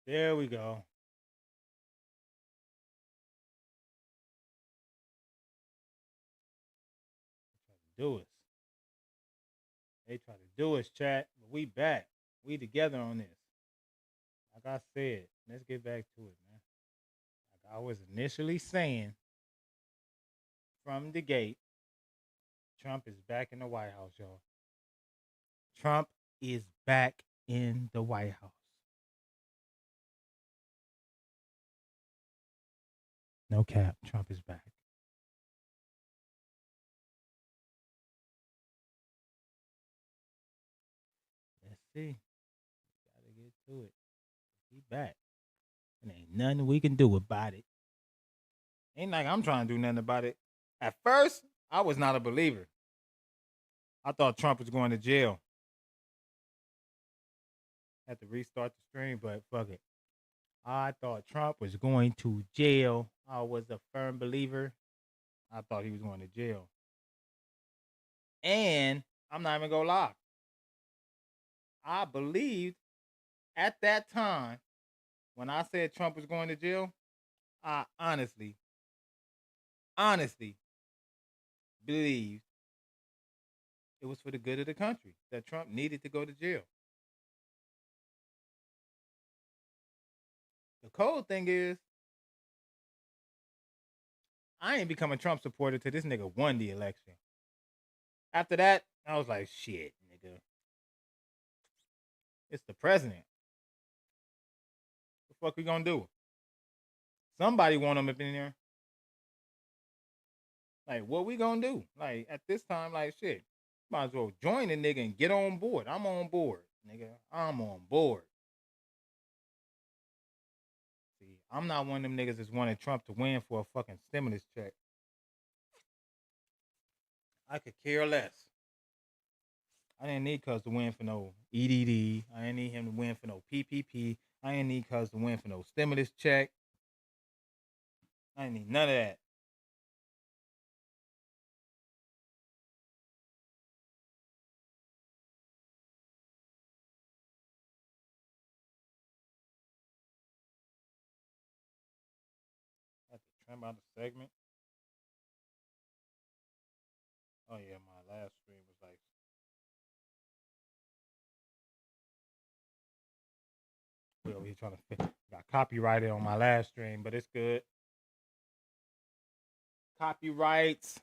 There we go. Do us. They try to do us, chat, but we back. We together on this. Like I said, let's get back to it, man. Like I was initially saying from the gate, Trump is back in the White House, y'all. Trump is back in the White House. No cap. Trump is back. Let's see. Gotta get to it. He back. And ain't nothing we can do about it. Ain't like I'm trying to do nothing about it. At first, I was not a believer. I thought Trump was going to jail. Had to restart the stream, but fuck it. I thought Trump was going to jail. I was a firm believer. I thought he was going to jail. And I'm not even gonna lie. I believed at that time when I said Trump was going to jail, I honestly believed it was for the good of the country that Trump needed to go to jail. The cold thing is, I ain't become a Trump supporter till this nigga won the election. After that, I was like, shit, nigga. It's the president. What the fuck we gonna do? Somebody want him up in there. Like, what we gonna do? Like, at this time, like, shit, might as well join the nigga and get on board. I'm on board, nigga. I'm on board. See, I'm not one of them niggas that's wanted Trump to win for a fucking stimulus check. I could care less. I didn't need Cuz to win for no EDD. I didn't need him to win for no PPP. I didn't need Cuz to win for no stimulus check. I didn't need none of that. I had to trim out the segment. Oh yeah, my last stream was like we over here trying to fit. Got copyrighted on my last stream, but it's good. Copyrights,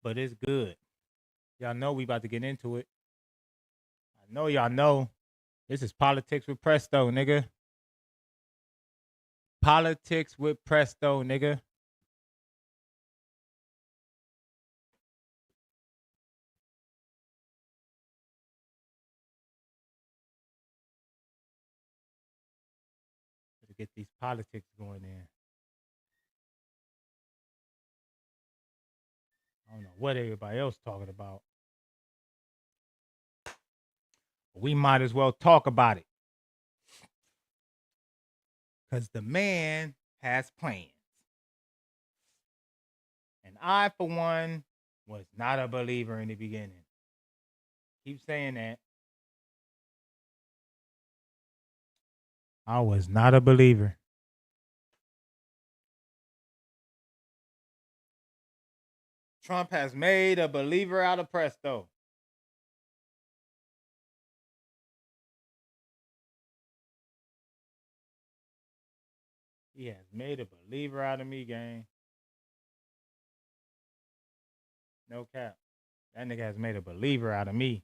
but it's good. Y'all know we about to get into it. I know y'all know. This is politics with Presto, nigga. Politics with Presto, nigga. To get these politics going in. I don't know what everybody else talking about. But we might as well talk about it. Because the man has plans. And I, for one, was not a believer in the beginning. Keep saying that. I was not a believer. Trump has made a believer out of Presto. He has made a believer out of me, gang. No cap. That nigga has made a believer out of me.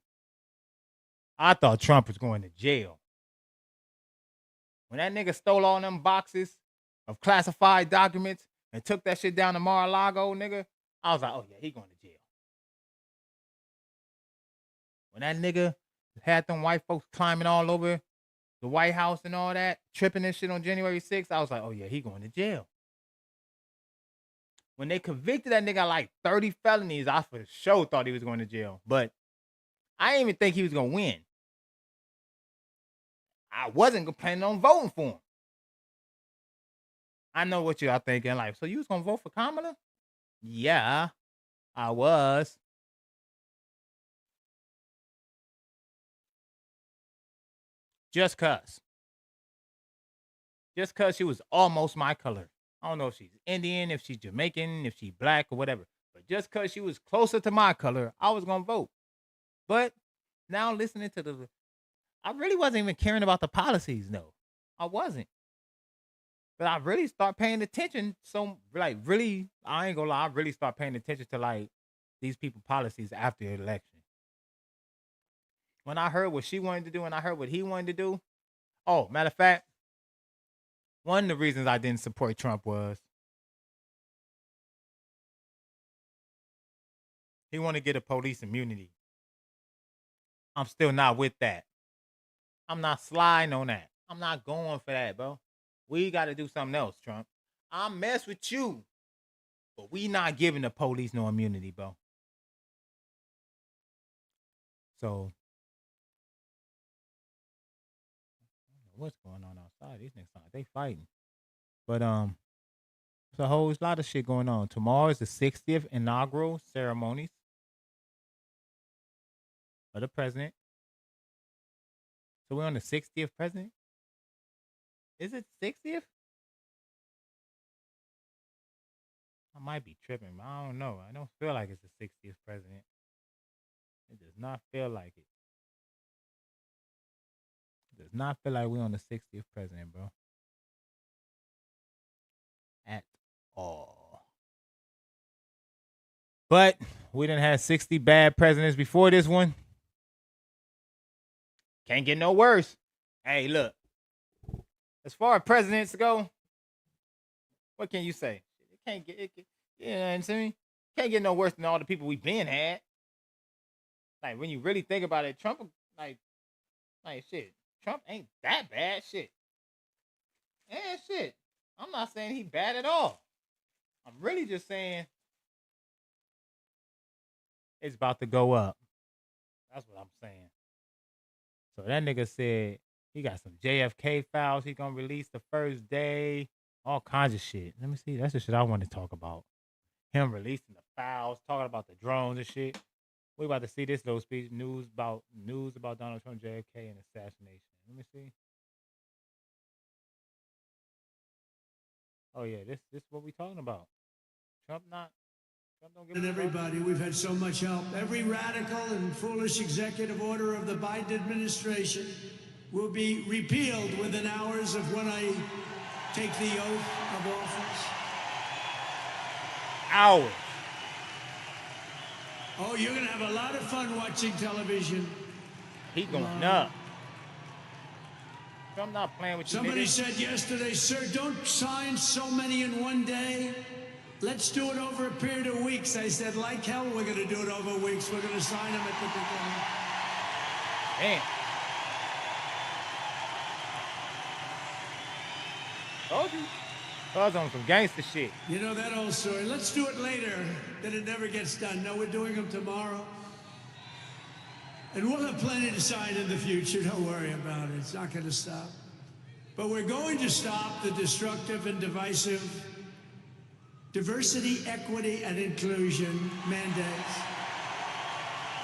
I thought Trump was going to jail. When that nigga stole all them boxes of classified documents and took that shit down to Mar-a-Lago, nigga, I was like, oh yeah, he going to jail. When that nigga had them white folks climbing all over the White House and all that, tripping this shit on January 6th, I was like, oh yeah, he going to jail. When they convicted that nigga like 30 felonies, I for sure thought he was going to jail. But I didn't even think he was going to win. I wasn't planning on voting for him. I know what y'all thinking. Like, so you was going to vote for Kamala? Yeah, I was. Just cause. Just cause she was almost my color. I don't know if she's Indian, if she's Jamaican, if she's black or whatever. But just cause she was closer to my color, I was gonna vote. But now listening to I really wasn't even caring about the policies, no. I wasn't. But I really start paying attention. So like really, I ain't gonna lie, I really start paying attention to like these people policies after the election. When I heard what she wanted to do and I heard what he wanted to do. Oh, matter of fact, one of the reasons I didn't support Trump was he wanted to get a police immunity. I'm still not with that. I'm not sliding on that. I'm not going for that, bro. We got to do something else, Trump. I mess with you, but we not giving the police no immunity, bro. So, what's going on outside? These niggas sound like they fighting. But there's a whole lot of shit going on. Tomorrow is the 60th inaugural ceremonies of the president. So we're on the 60th president? Is it 60th? I might be tripping, but I don't know. I don't feel like it's the 60th president. It does not feel like it. It does not feel like we're on the 60th president, bro. At all. But we done had 60 bad presidents before this one. Can't get no worse. Hey, look. As far as presidents go, what can you say? It can't get, you know what I'm saying? Can't get no worse than all the people we've been had. Like, when you really think about it, Trump, like shit. Trump ain't that bad, shit. Yeah, shit. I'm not saying he bad at all. I'm really just saying it's about to go up. That's what I'm saying. So that nigga said he got some JFK files he gonna release the first day. All kinds of shit. Let me see. That's the shit I want to talk about. Him releasing the files, talking about the drones and shit. We about to see this little speech, news about Donald Trump, JFK, and assassination. Let me see. Oh yeah, this is what we talking about. Trump don't give And everybody, we've had so much help. Every radical and foolish executive order of the Biden administration will be repealed within hours of when I take the oath of office. Hours. Oh, you're going to have a lot of fun watching television. He going up. Trump not playing with you. Somebody said yesterday, sir, don't sign so many in one day. Let's do it over a period of weeks. I said, like hell, we're going to do it over weeks. We're going to sign them at the beginning. Damn. Told you. I was on some gangster shit. You know that old story. Let's do it later. Then it never gets done. No, we're doing them tomorrow. And we'll have plenty to sign in the future. Don't worry about it. It's not going to stop. But we're going to stop the destructive and divisive diversity, equity, and inclusion mandates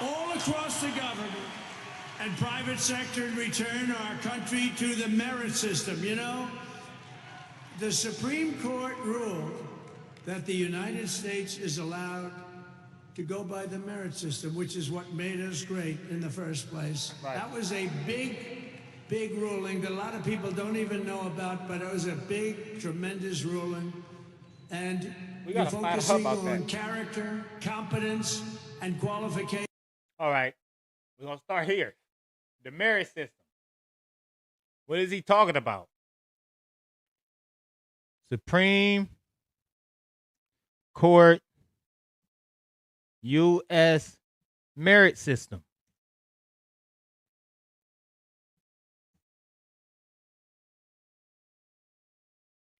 all across the government and private sector and return our country to the merit system. You know, the Supreme Court ruled that the United States is allowed to go by the merit system, which is what made us great in the first place. Right. That was a big ruling that a lot of people don't even know about, but it was a big, tremendous ruling. And we're focusing on character, competence, and qualification. All right. We're going to start here. The merit system. What is he talking about? Supreme Court U.S. merit system.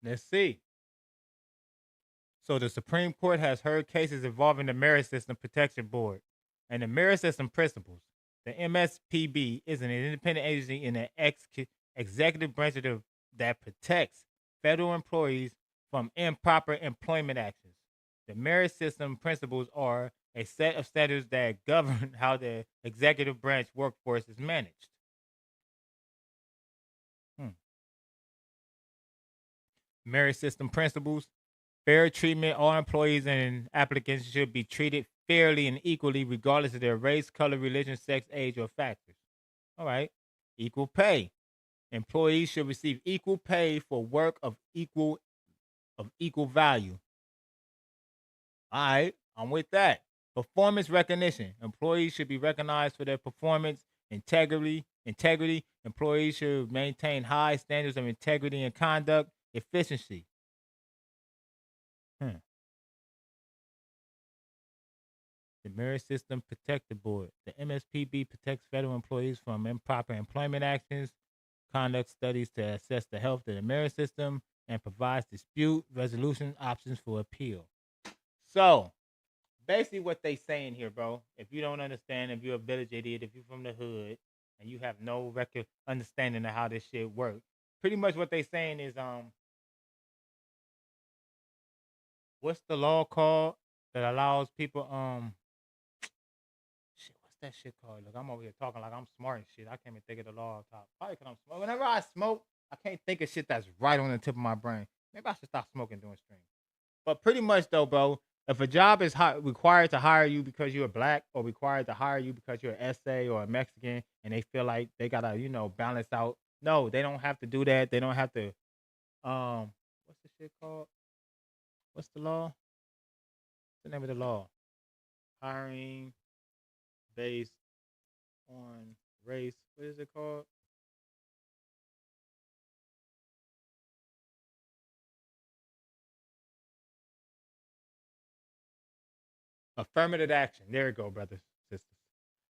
Let's see. So the Supreme Court has heard cases involving the Merit System Protection Board and the Merit System Principles. The MSPB is an independent agency in the executive branch that protects federal employees from improper employment actions. The Merit System Principles are a set of standards that govern how the executive branch workforce is managed. merit system principles. Fair treatment. All employees and applicants should be treated fairly and equally, regardless of their race, color, religion, sex, age, or factors. All right. Equal pay. Employees should receive equal pay for work of equal value. All right, I'm with that. Performance recognition. Employees should be recognized for their performance, integrity. Employees should maintain high standards of integrity and conduct, efficiency. The Merit System Protector Board. The MSPB protects federal employees from improper employment actions, conduct studies to assess the health of the merit system, and provides dispute resolution options for appeal. So, basically what they saying here, bro, if you don't understand, if you're a village idiot, if you're from the hood, and you have no understanding of how this shit works, pretty much what they saying is, what's the law called that allows people, shit, what's that shit called? Look, I'm over here talking like I'm smart and shit. I can't even think of the law off top. Probably because I'm smoking. Whenever I smoke, I can't think of shit that's right on the tip of my brain. Maybe I should stop smoking during streams. But pretty much though, bro, if a job is required to hire you because you're black, or required to hire you because you're an SA or a Mexican, and they feel like they gotta, balance out. No, they don't have to do that. They don't have to. What's the shit called? What's the law? What's the name of the law? Hiring based on race. What is it called? Affirmative action. There you go, brothers, sisters.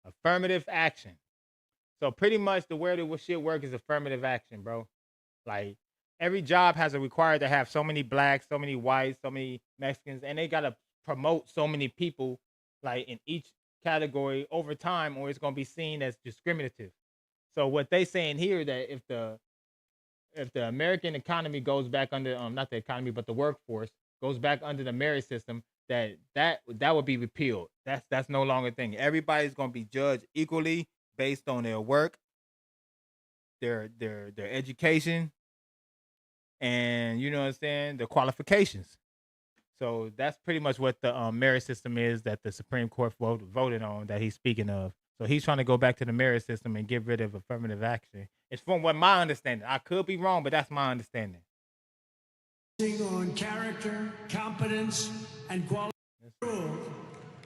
Affirmative action. So pretty much the way that shit work is affirmative action, bro. Like every job has a required to have so many blacks, so many whites, so many Mexicans, and they gotta promote so many people, like in each category over time, or it's gonna be seen as discriminative. So what they saying here that if the American economy goes back under not the economy but the workforce goes back under the merit system, that would be repealed. That's no longer a thing. Everybody's gonna be judged equally based on their work, their education, and you know what I'm saying, the qualifications. So that's pretty much what the merit system is that the Supreme Court voted on that he's speaking of. So he's trying to go back to the merit system and get rid of affirmative action. It's from what my understanding. I could be wrong, but that's my understanding. On character, competence, and quality,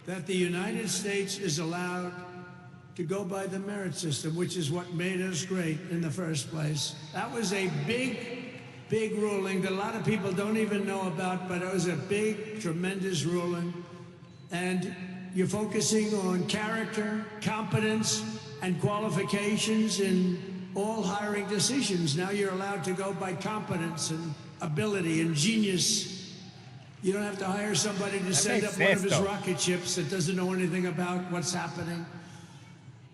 that the United States is allowed to go by the merit system, which is what made us great in the first place. That was a big ruling that a lot of people don't even know about, but it was a big, tremendous ruling. And you're focusing on character, competence, and qualifications in all hiring decisions. Now you're allowed to go by competence and ability and genius. You don't have to hire somebody to send up one of his rocket ships that doesn't know anything about what's happening.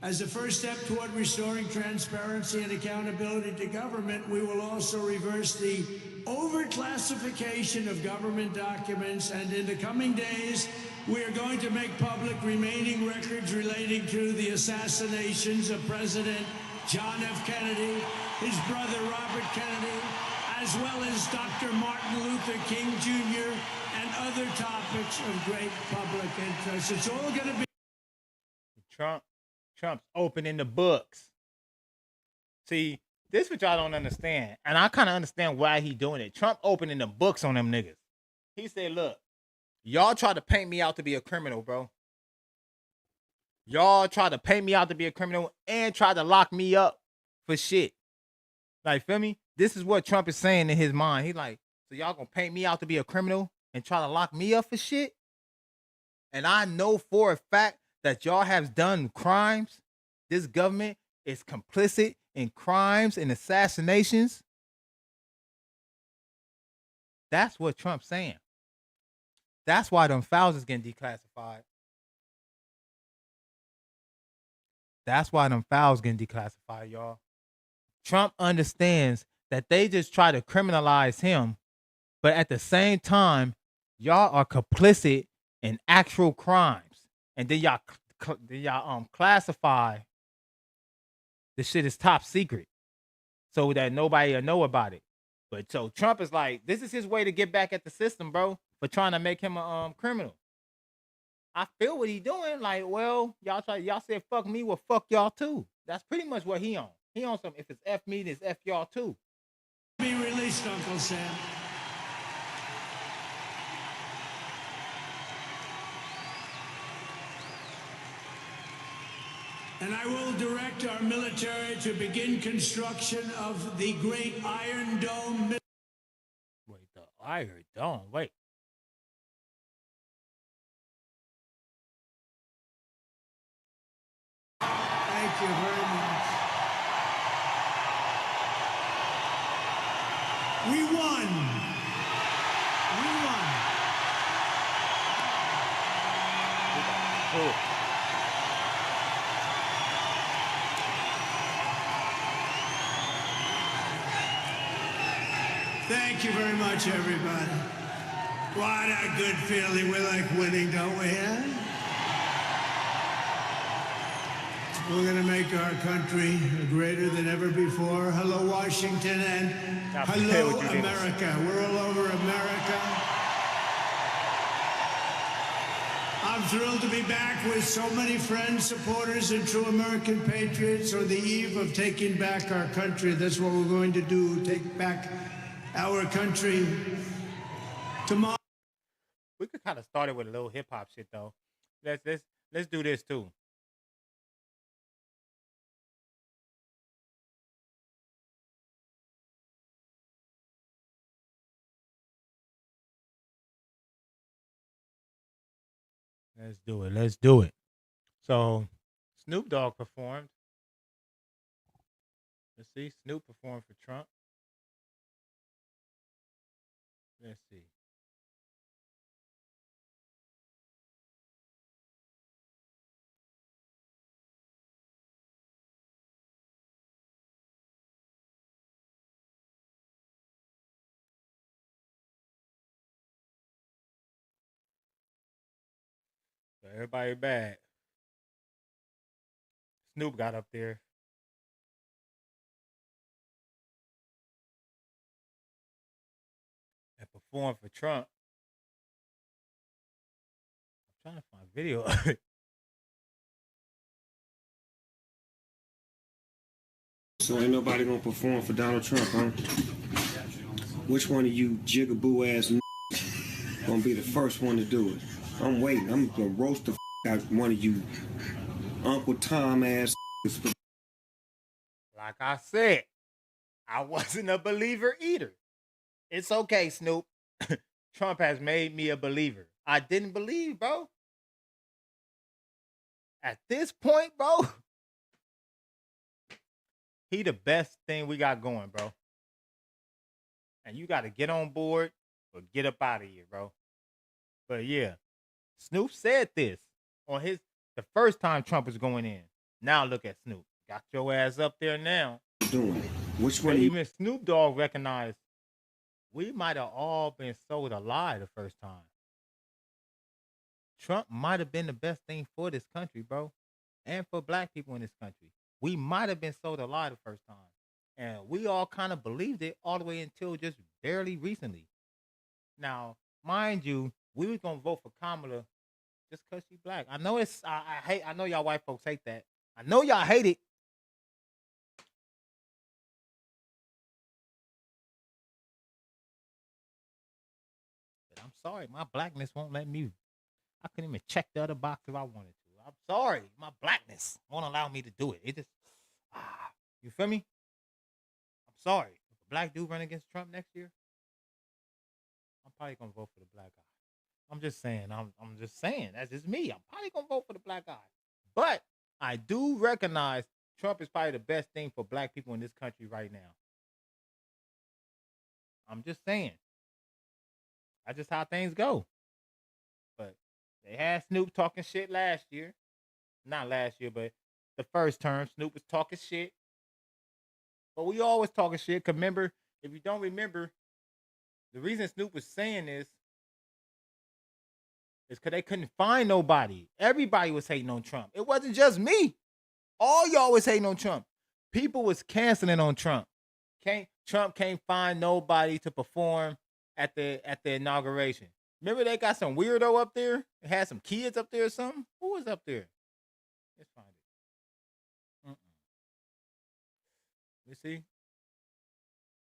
As a first step toward restoring transparency and accountability to government, we will also reverse the overclassification of government documents, and in the coming days, we are going to make public remaining records relating to the assassinations of President John F. Kennedy, his brother Robert Kennedy, as well as Dr. Martin Luther King Jr., and other topics of great public interest. It's all going to be... Trump's opening the books. See, this what y'all don't understand. And I kind of understand why he doing it. Trump opening the books on them niggas. He said, look, y'all try to paint me out to be a criminal, bro. Y'all try to paint me out to be a criminal and try to lock me up for shit. Like, feel me? This is what Trump is saying in his mind. He like, so y'all gonna paint me out to be a criminal and try to lock me up for shit? And I know for a fact that y'all have done crimes. This government is complicit in crimes and assassinations. That's what Trump's saying. That's why them files is getting declassified. That's why them files getting declassified, y'all. Trump understands that they just try to criminalize him, but at the same time, y'all are complicit in actual crimes. And then y'all classify the shit is top secret so that nobody will know about it. But so Trump is like, this is his way to get back at the system, bro, for trying to make him a criminal. I feel what he doing. Like, well, y'all said fuck me, well fuck y'all too. That's pretty much what he on. He on some, if it's F me, then it's F y'all too. Be released, Uncle Sam. And I will direct our military to begin construction of the Great Iron Dome. Wait, the Iron Dome. Wait. Thank you very much. We won. We won. Cool. Thank you very much, everybody. What a good feeling. We like winning, don't we? Huh? We're going to make our country greater than ever before. Hello, Washington, and hello, America. We're all over America. I'm thrilled to be back with so many friends, supporters, and true American patriots on the eve of taking back our country. That's what we're going to do, take back our country tomorrow. We could kind of start it with a little hip hop shit though. Let's do this too. Let's do it. Let's do it. So Snoop Dogg performed. Let's see. Snoop performed for Trump. Let's see. So everybody back. Snoop got up there. And performed for Trump. I'm trying to find video of it. So ain't nobody gonna perform for Donald Trump, huh? Which one of you jigaboo ass gonna be the first one to do it? I'm waiting. I'm gonna roast the out one of you Uncle Tom ass. Like I said, I wasn't a believer either. It's okay, Snoop. Trump has made me a believer. I didn't believe, bro. At this point, bro, he the best thing we got going, bro. And you got to get on board or get up out of here, bro. But yeah, Snoop said this on the first time Trump was going in. Now look at Snoop. Got your ass up there now. Doing which one? Even Snoop Dogg recognized we might have all been sold a lie the first time. Trump might have been the best thing for this country, bro, and for black people in this country. We might have been sold a lie the first time. And we all kind of believed it all the way until just barely recently. Now, mind you, we was going to vote for Kamala just because she's black. I know I know y'all white folks hate that. I know y'all hate it. But I'm sorry, my blackness won't let me. I couldn't even check the other box if I wanted to. I'm sorry, my blackness won't allow me to do it. It just, you feel me? I'm sorry. If a black dude run against Trump next year, I'm probably gonna vote for the black guy. I'm just saying. I'm just saying. That's just me. I'm probably gonna vote for the black guy. But I do recognize Trump is probably the best thing for black people in this country right now. I'm just saying. That's just how things go. But they had Snoop talking shit last year. Not last year, but the first term. Snoop was talking shit. But we always talking shit. Cause remember, if you don't remember, the reason Snoop was saying this is because they couldn't find nobody. Everybody was hating on Trump. It wasn't just me. All y'all was hating on Trump. People was canceling on Trump. Trump can't find nobody to perform at the inauguration. Remember they got some weirdo up there? They had some kids up there or something? Who was up there? Let's find it. Let's see.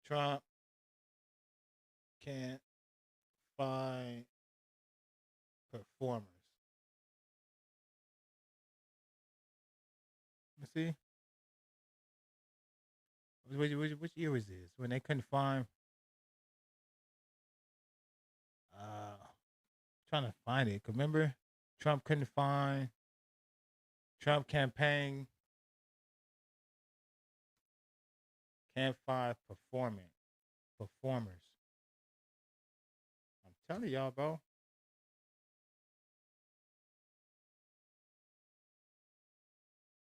Trump can't find performers. Let's see. Which year was this? When they couldn't find. Trying to find it. 'Cause remember, Trump couldn't find. Trump campaign can't find performers. I'm telling y'all, bro.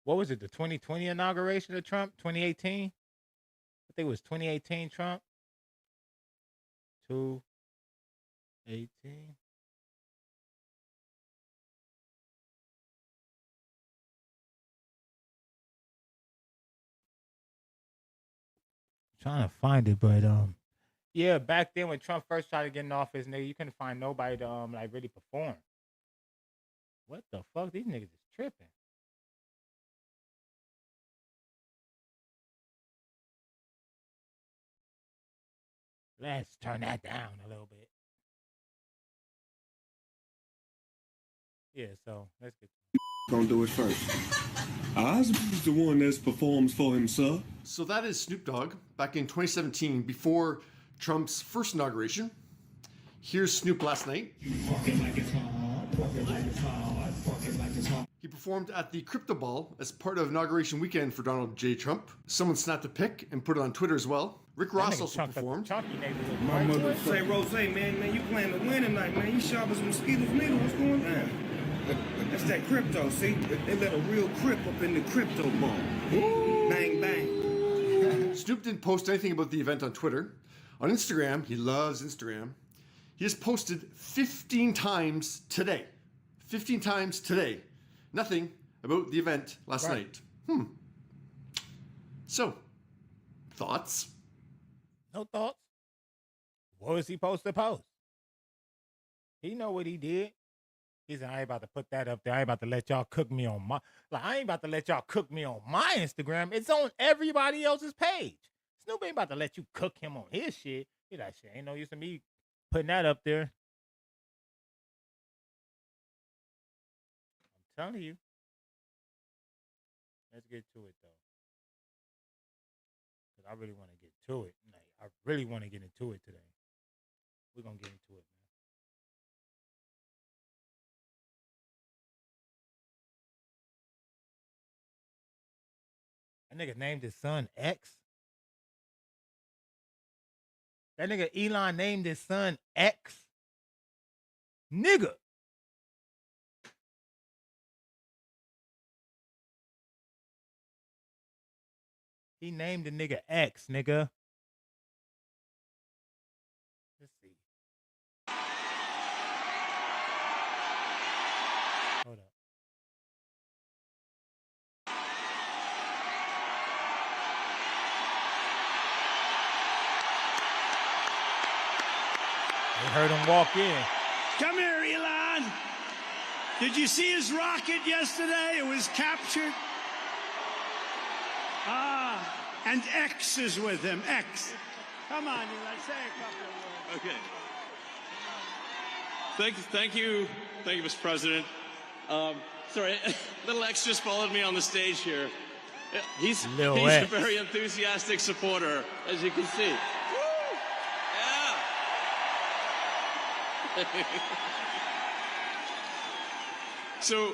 What was it? The 2020 inauguration of Trump? 2018? I think it was 2018 Trump. 2018. Trying to find it, but yeah, back then when Trump first started getting office, nigga, you couldn't find nobody to like really perform. What the fuck? These niggas is tripping. Let's turn that down a little bit. Yeah, so let's get Gonna do it first. Oz is the one that performs for himself. So that is Snoop Dogg back in 2017 before Trump's first inauguration. Here's Snoop last night. He performed at the Crypto Ball as part of inauguration weekend for Donald J. Trump. Someone snapped a pic and put it on Twitter as well. Rick Ross also performed. My mother say, Rose, man, you playing to win tonight, man. You sharp as mosquitoes needle. What's going down? That's that crypto, see? They let a real crip up in the crypto ball. Ooh. Bang, bang. Snoop didn't post anything about the event on Twitter. On Instagram, he loves Instagram. He has posted 15 times today. 15 times today. Nothing about the event last night. So, thoughts? No thoughts. What was he supposed to post? He know what he did. He said, I ain't about to put that up there. I ain't about to let y'all cook me on my, I ain't about to let y'all cook me on my Instagram. It's on everybody else's page. Snoop ain't about to let you cook him on his shit. He like, shit, ain't no use of me putting that up there. I'm telling you. Let's get to it, though. Because I really want to get to it. Like, I really want to get into it today. We're going to get into it, man. That nigga named his son X. That nigga Elon named his son X. Nigga. He named the nigga X, nigga. Let's see. Hold up. They heard him walk in. Come here, Elon. Did you see his rocket yesterday? It was captured. And X is with him. X. Come on, Elon. Say a couple of words. Okay. Thank you, Mr. President. Sorry, little X just followed me on the stage here. He's a very enthusiastic supporter, as you can see. Woo! Yeah. So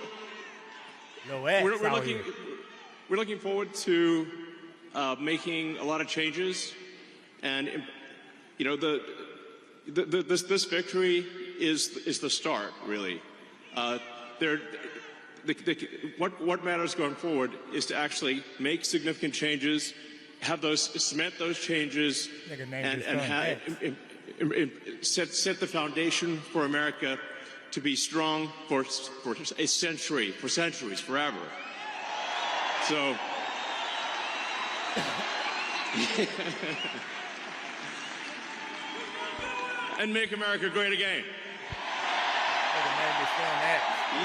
we're looking forward to making a lot of changes, and you know this victory is the start, really. What matters going forward is to actually make significant changes, cement those changes, and set the foundation for America to be strong for a century, for centuries, forever. So And make America great again.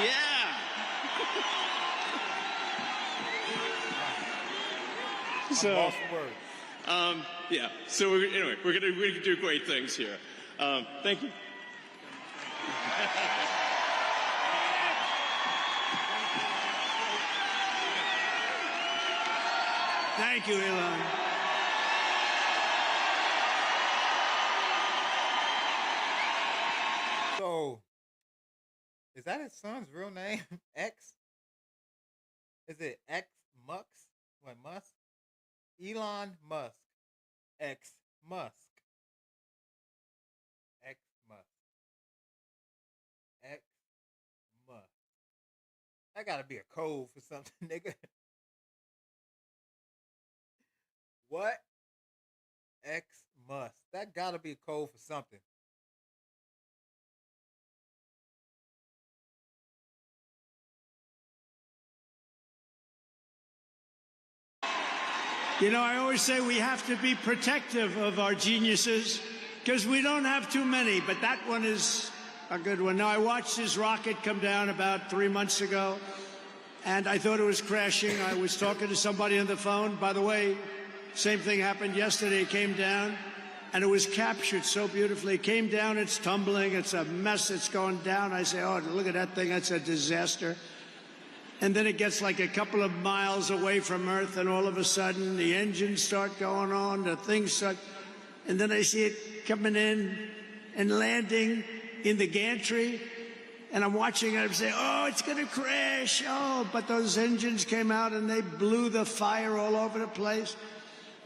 Yeah. So, yeah. So anyway, we're gonna do great things here. Thank you. Thank you, Elon. So, is that his son's real name? X? Is it X Musk? What, Musk? Elon Musk. X Musk. X Musk. X Musk. That gotta be a code for something, nigga. What? X Musk. That gotta be a code for something. You know, I always say we have to be protective of our geniuses because we don't have too many, but that one is a good one. Now, I watched his rocket come down about 3 months ago, and I thought it was crashing. I was talking to somebody on the phone. By the way, same thing happened yesterday. It came down, and it was captured so beautifully. It came down, it's tumbling, it's a mess, it's going down. I say, oh, look at that thing, that's a disaster. And then it gets like a couple of miles away from Earth, and all of a sudden the engines start going on, the things start, and then I see it coming in and landing in the gantry, and I'm watching it, I'm saying, oh, it's going to crash, oh, but those engines came out and they blew the fire all over the place,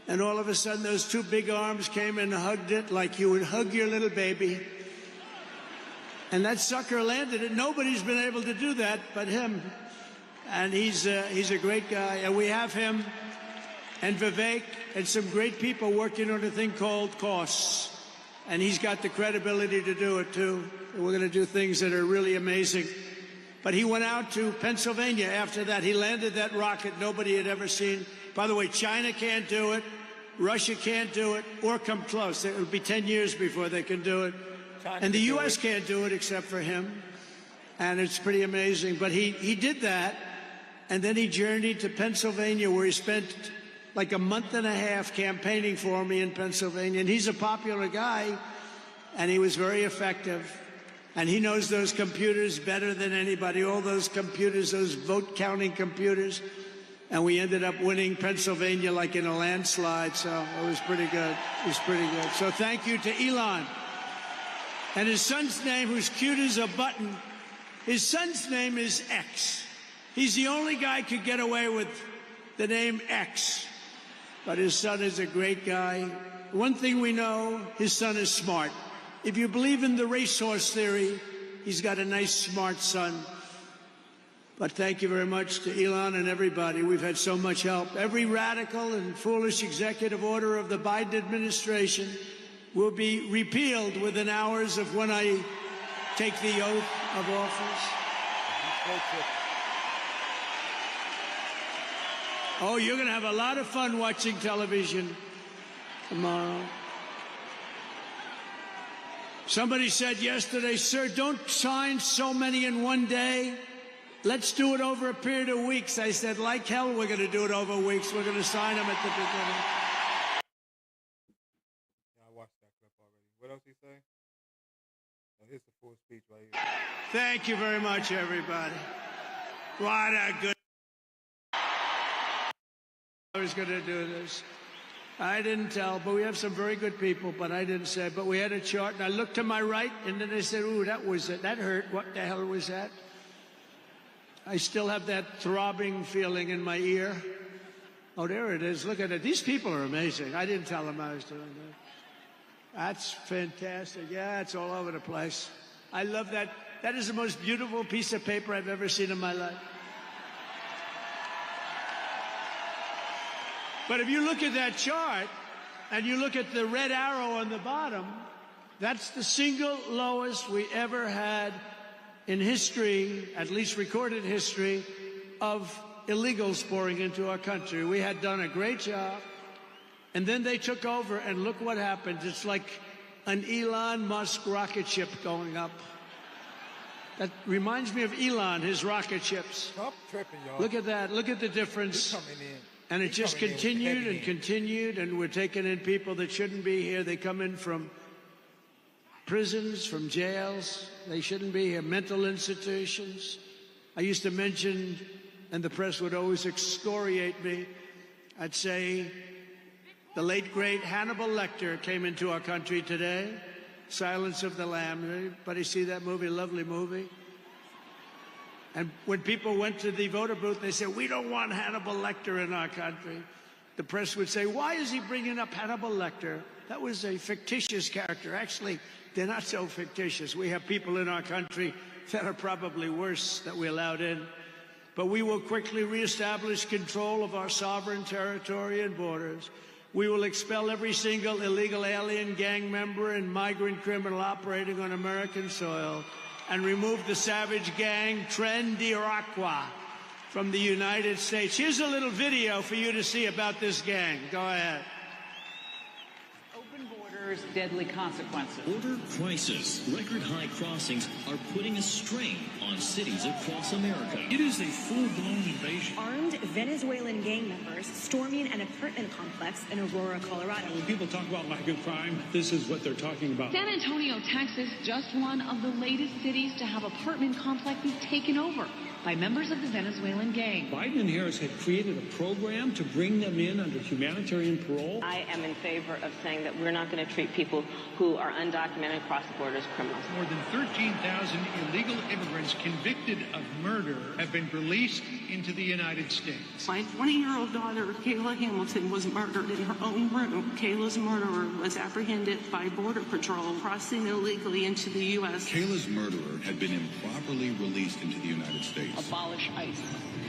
and all of a sudden those two big arms came and hugged it like you would hug your little baby, and that sucker landed it. Nobody's been able to do that but him. And he's a great guy, and we have him and Vivek and some great people working on a thing called costs, and he's got the credibility to do it too. And we're going to do things that are really amazing. But he went out to Pennsylvania after that. He landed that rocket nobody had ever seen. By the way, China can't do it, Russia can't do it, or come close. It'll be 10 years before they can do it. And the U.S. can't do it except for him. And it's pretty amazing. But he did that. And then he journeyed to Pennsylvania, where he spent like a month and a half campaigning for me in Pennsylvania. And he's a popular guy, and he was very effective. And he knows those computers better than anybody, all those computers, those vote-counting computers. And we ended up winning Pennsylvania like in a landslide, so it was pretty good. It was pretty good. So thank you to Elon. And his son's name, who's cute as a button, his son's name is X. He's the only guy who could get away with the name X. But his son is a great guy. One thing we know, his son is smart. If you believe in the racehorse theory, he's got a nice, smart son. But thank you very much to Elon and everybody. We've had so much help. Every radical and foolish executive order of the Biden administration will be repealed within hours of when I take the oath of office. Oh, you're going to have a lot of fun watching television tomorrow. Somebody said yesterday, sir, don't sign so many in one day. Let's do it over a period of weeks. I said, like hell, we're going to do it over weeks. We're going to sign them at the beginning. Yeah, I watched that clip already. What else he say? Oh, here's the full speech right here. Thank you very much, everybody. What a good... I was going to do this. I didn't tell, but we have some very good people, but I didn't say. But we had a chart, and I looked to my right, and then I said, ooh, that was it. That hurt. What the hell was that? I still have that throbbing feeling in my ear. Oh, there it is. Look at it. These people are amazing. I didn't tell them I was doing that. That's fantastic. Yeah, it's all over the place. I love that. That is the most beautiful piece of paper I've ever seen in my life. But if you look at that chart and you look at the red arrow on the bottom, that's the single lowest we ever had in history, at least recorded history, of illegals pouring into our country. We had done a great job. And then they took over, and look what happened. It's like an Elon Musk rocket ship going up. That reminds me of Elon, his rocket ships. Trump tripping, y'all. Look at that. Look at the difference. And it just continued and continued, and we're taking in people that shouldn't be here. They come in from prisons, from jails. They shouldn't be here. Mental institutions. I used to mention, and the press would always excoriate me, I'd say the late, great Hannibal Lecter came into our country today. Silence of the Lambs. Anybody see that movie? Lovely movie. And when people went to the voter booth, they said, we don't want Hannibal Lecter in our country. The press would say, why is he bringing up Hannibal Lecter? That was a fictitious character. Actually, they're not so fictitious. We have people in our country that are probably worse that we allowed in. But we will quickly reestablish control of our sovereign territory and borders. We will expel every single illegal alien gang member and migrant criminal operating on American soil and remove the savage gang Tren d'Iroquois from the United States. Here's a little video for you to see about this gang. Go ahead. Open borders, deadly consequences. Border crisis. Record high crossings are putting a strain on cities across America. It is a full-blown invasion. Armed Venezuelan gang members storming an apartment complex in Aurora, Colorado. When people talk about lack of crime, this is what they're talking about. San Antonio, Texas, just one of the latest cities to have apartment complexes taken over by members of the Venezuelan gang. Biden and Harris had created a program to bring them in under humanitarian parole. I am in favor of saying that we're not going to treat people who are undocumented across the border as criminals. More than 13,000 illegal immigrants convicted of murder have been released into the United States. My 20-year-old daughter, Kayla Hamilton, was murdered in her own room. Kayla's murderer was apprehended by Border Patrol crossing illegally into the U.S. Kayla's murderer had been improperly released into the United States. Abolish ICE.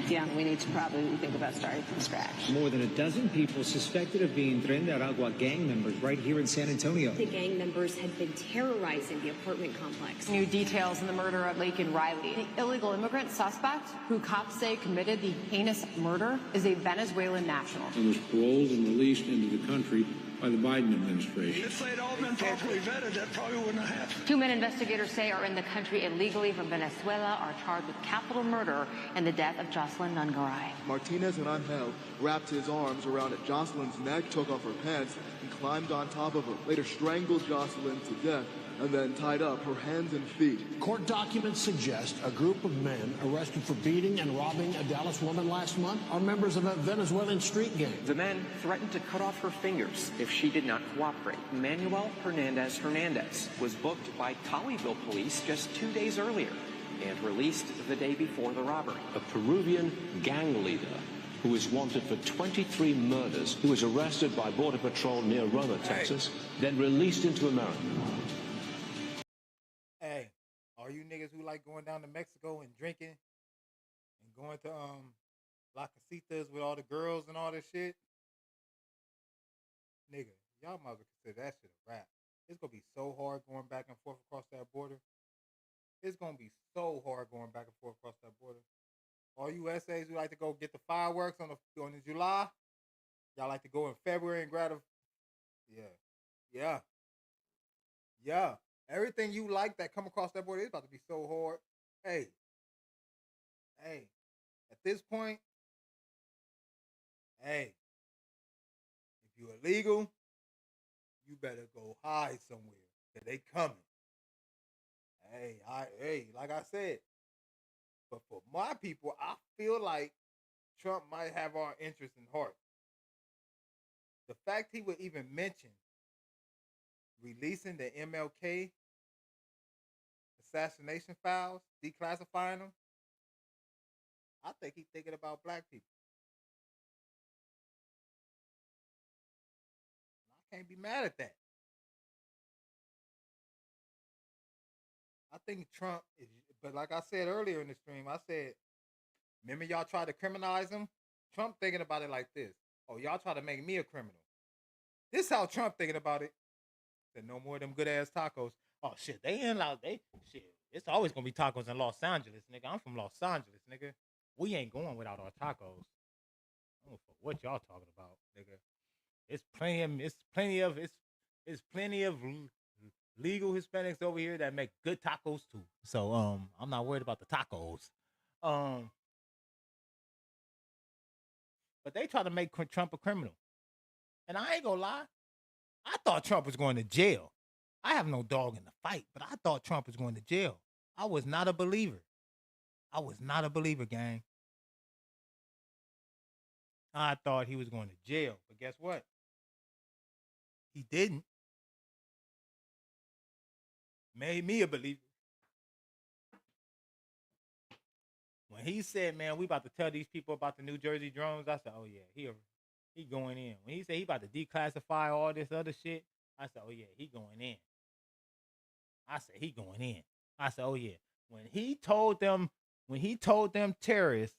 Yeah, we need to probably think about starting from scratch. More than a dozen people suspected of being Tren d'Aragua gang members right here in San Antonio. The gang members had been terrorizing the apartment complex. New details in the murder of Laken Riley. The illegal immigrant suspect, who cops say committed the heinous murder, is a Venezuelan national. And was paroled and released into the country by the Biden administration. If they'd all been properly vetted, that probably wouldn't have happened. Two men investigators say are in the country illegally from Venezuela are charged with capital murder and the death of Jocelyn Nungaray. Martinez and Angel wrapped his arms around Jocelyn's neck, took off her pants, and climbed on top of her. Later strangled Jocelyn to death and then tied up her hands and feet. Court documents suggest a group of men arrested for beating and robbing a Dallas woman last month are members of a Venezuelan street gang. The men threatened to cut off her fingers if she did not cooperate. Manuel Hernandez was booked by Colleyville police just 2 days earlier and released the day before the robbery. A Peruvian gang leader who is wanted for 23 murders, who was arrested by Border Patrol near Roma, Texas, then released into America. Hey, all you niggas who like going down to Mexico and drinking and going to La Casitas with all the girls and all this shit, nigga, y'all might consider that shit a wrap. It's gonna be so hard going back and forth across that border. It's gonna be so hard going back and forth across that border. All you essays who like to go get the fireworks on the July, y'all like to go in February and grab yeah. Everything you like that come across that border is about to be so hard. Hey, at this point, if you're illegal, you better go hide somewhere, cause they coming. Like I said, but for my people, I feel like Trump might have our interest in heart. The fact he would even mention releasing the MLK assassination files, declassifying them, I think he's thinking about black people. I can't be mad at that. I think Trump is, but like I said earlier in the stream, I said, remember y'all tried to criminalize him? Trump thinking about it like this. Oh, y'all try to make me a criminal. This how Trump thinking about it. Said no more of them good ass tacos. Oh shit, it's always gonna be tacos in Los Angeles, nigga. I'm from Los Angeles, nigga. We ain't going without our tacos. I don't know what y'all talking about, nigga. It's plenty of legal Hispanics over here that make good tacos too. So I'm not worried about the tacos. But they try to make Trump a criminal. And I ain't gonna lie, I thought Trump was going to jail. I have no dog in the fight, but I thought Trump was going to jail. I was not a believer. Gang. I thought he was going to jail, but guess what? He didn't. Made me a believer. When he said, man, we about to tell these people about the New Jersey drones, I said, oh yeah, he going in. When he said he about to declassify all this other shit, I said, oh yeah, he going in. I said, oh yeah. When he told them terrorists,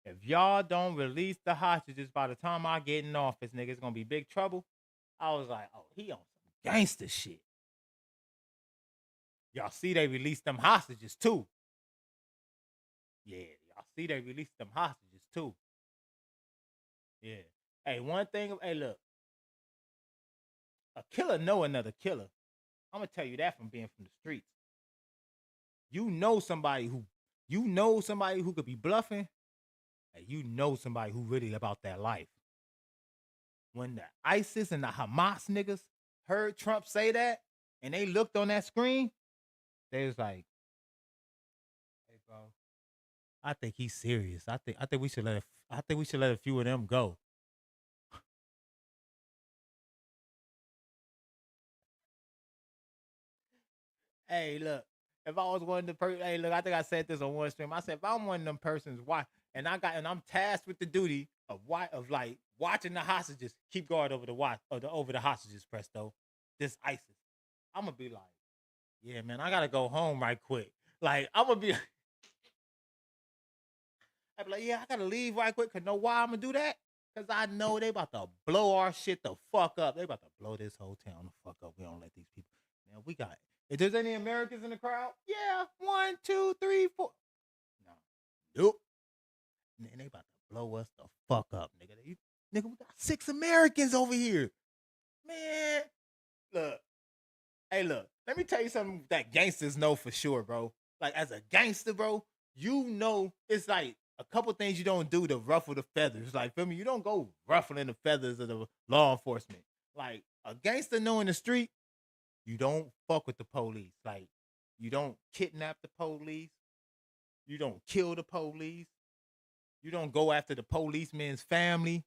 if y'all don't release the hostages by the time I get in office, nigga, it's gonna be big trouble. I was like, oh, he on some gangster shit. Y'all see they released them hostages too. Yeah, y'all see they released them hostages too. Yeah. Hey, one thing, look. A killer know another killer. I'm gonna tell you that from being from the streets. You know somebody who could be bluffing, and you know somebody who really about that life. When the ISIS and the Hamas niggas heard Trump say that, and they looked on that screen, they was like, "Hey, bro, I think he's serious. I think we should let a few of them go." Hey, look. If I was one of the person, hey, look, I think I said this on one stream. I said, if I'm one of them persons, why? And I'm tasked with the duty of like watching the hostages, keep guard over the hostages, Presto. This ISIS. I'm gonna be like, yeah, man, I gotta go home right quick. Like, I'd be like, yeah, I gotta leave right quick. Cause know why I'm gonna do that? Cause I know they about to blow our shit the fuck up. They about to blow this whole town the fuck up. We don't let these people. Man, we got it. If there's any Americans in the crowd, yeah, 1, 2, 3, 4. No, nope. Man, they about to blow us the fuck up, nigga. Nigga, we got 6 Americans over here. Man, look. Hey, look. Let me tell you something that gangsters know for sure, bro. Like, as a gangster, bro, you know it's like a couple things you don't do to ruffle the feathers. Like, feel me? You don't go ruffling the feathers of the law enforcement. Like, a gangster know in the street, you don't fuck with the police. Like, you don't kidnap the police. You don't kill the police. You don't go after the policeman's family.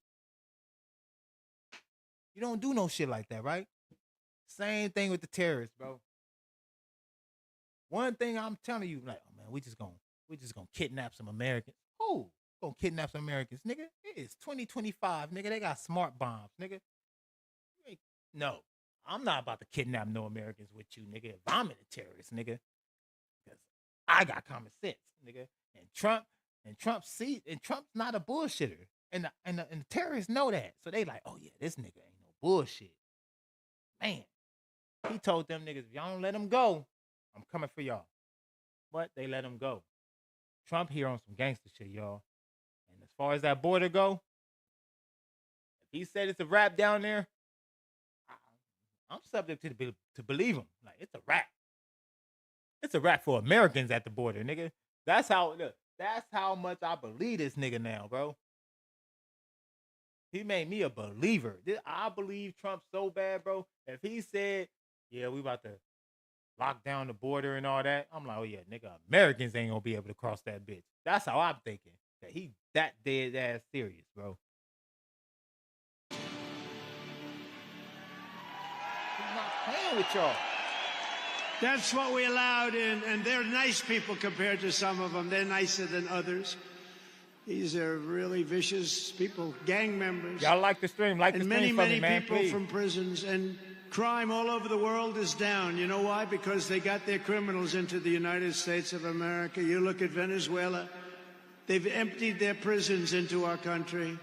You don't do no shit like that, right? Same thing with the terrorists, bro. One thing I'm telling you, like, oh man, we just gonna kidnap some Americans. Oh, gonna kidnap some Americans, nigga. It is 2025, nigga. They got smart bombs, nigga. No. I'm not about to kidnap no Americans with you, nigga. If I'm in a terrorist, nigga, because I got common sense, nigga. And Trump's not a bullshitter, and the terrorists know that, so they like, oh yeah, this nigga ain't no bullshit, man. He told them niggas, if y'all don't let him go, I'm coming for y'all. But they let him go. Trump here on some gangster shit, y'all. And as far as that border go, if he said it's a wrap down there, I'm subject to believe him. Like, it's a wrap. It's a wrap for Americans at the border, nigga. That's how much I believe this nigga now, bro. He made me a believer. I believe Trump so bad, bro. If he said, yeah, we about to lock down the border and all that, I'm like, oh yeah, nigga, Americans ain't gonna be able to cross that bitch. That's how I'm thinking. That he that dead ass serious, bro. Playing with y'all. That's what we allowed in, and they're nice people compared to some of them. They're nicer than others. These are really vicious people, gang members. Y'all like the stream, and many people from prisons, and crime all over the world is down. You know why? Because they got their criminals into the United States of America. You look at Venezuela, they've emptied their prisons into our country.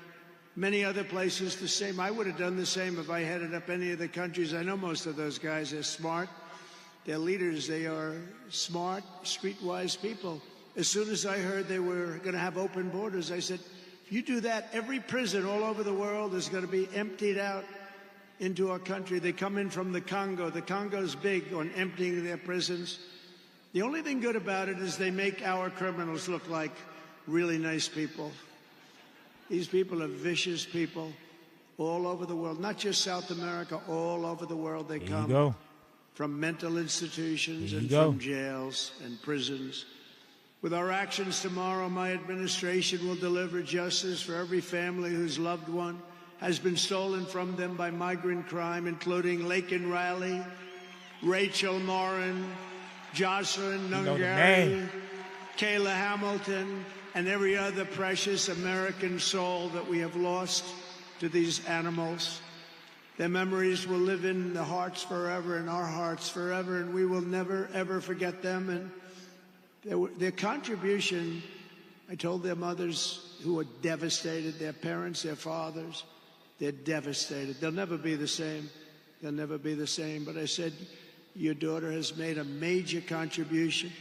Many other places the same. I would have done the same if I headed up any of the countries. I know most of those guys are smart. They're leaders. They are smart, streetwise people. As soon as I heard they were going to have open borders, I said, if you do that, every prison all over the world is going to be emptied out. into our country. They come in from the Congo. The Congo's big on emptying their prisons. The only thing good about it is they make our criminals look like really nice people. These people are vicious people all over the world, not just South America, all over the world. They come from mental institutions and from jails and prisons. With our actions tomorrow, my administration will deliver justice for every family whose loved one has been stolen from them by migrant crime, including Laken Riley, Rachel Morin, Jocelyn Nungari, Kayla Hamilton, and every other precious American soul that we have lost to these animals. Their memories will live in the hearts forever, in our hearts forever, and we will never, ever forget them. And their contribution, I told their mothers who were devastated, their parents, their fathers, they're devastated. They'll never be the same. They'll never be the same. But I said, your daughter has made a major contribution.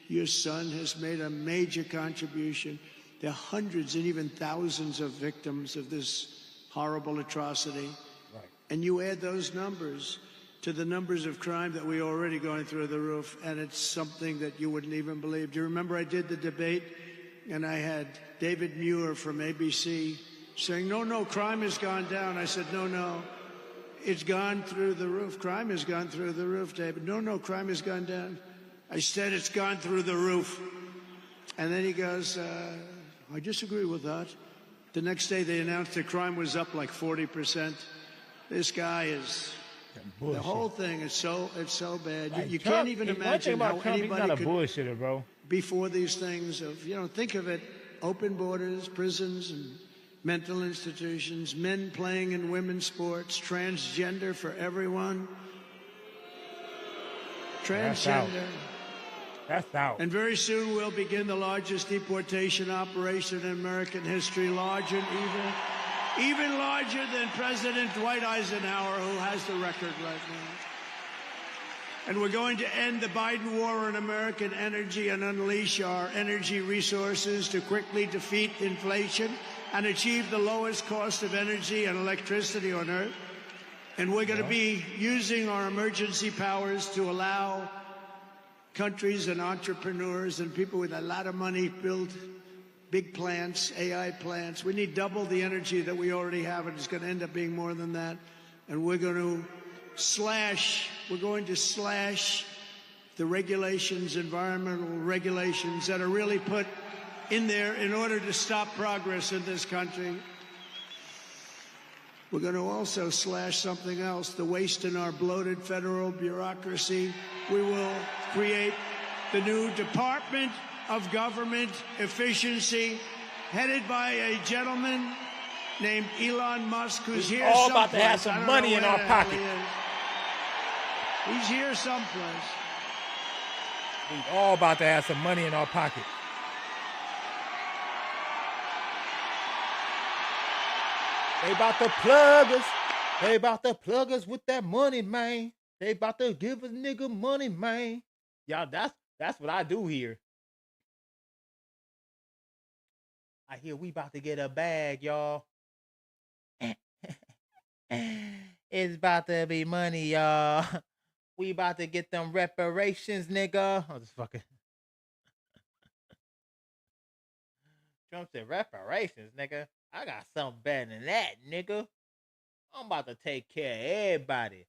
Your son has made a major contribution. There are hundreds and even thousands of victims of this horrible atrocity. Right. And you add those numbers to the numbers of crime that we're already going through the roof, and it's something that you wouldn't even believe. Do you remember I did the debate, and I had David Muir from ABC saying, no, crime has gone down. I said, no, it's gone through the roof. Crime has gone through the roof, David. No, crime has gone down. I said it's gone through the roof. And then he goes, I disagree with that. The next day they announced that crime was up like 40%. This guy is... The whole thing is so bad. Like you Trump, can't even imagine how Trump, anybody he's not could... a bullshitter, bro. Before these things of, think of it, open borders, prisons, and mental institutions, men playing in women's sports, transgender for everyone. Transgender. That's out. And very soon we'll begin the largest deportation operation in American history, larger and even larger than President Dwight Eisenhower, who has the record right now. And we're going to end the Biden war on American energy and unleash our energy resources to quickly defeat inflation and achieve the lowest cost of energy and electricity on Earth. And we're going to be using our emergency powers to allow countries and entrepreneurs and people with a lot of money build big plants, AI plants. We need double the energy that we already have, and it's going to end up being more than that. And we're going to slash the regulations, environmental regulations that are really put in there in order to stop progress in this country. We're going to also slash something else, the waste in our bloated federal bureaucracy. We will create the new Department of Government Efficiency, headed by a gentleman named Elon Musk, who's here all someplace. about to have some money in our pocket. He's here someplace. We're all about to have some money in our pocket. They about to plug us. They about to plug us with that money, man. They about to give a nigga money, man. Y'all, that's what I do here. I hear we about to get a bag, y'all. It's about to be money, y'all. We about to get them reparations, nigga. I'm just fucking. Trump said reparations, nigga. I got something better than that, nigga. I'm about to take care of everybody.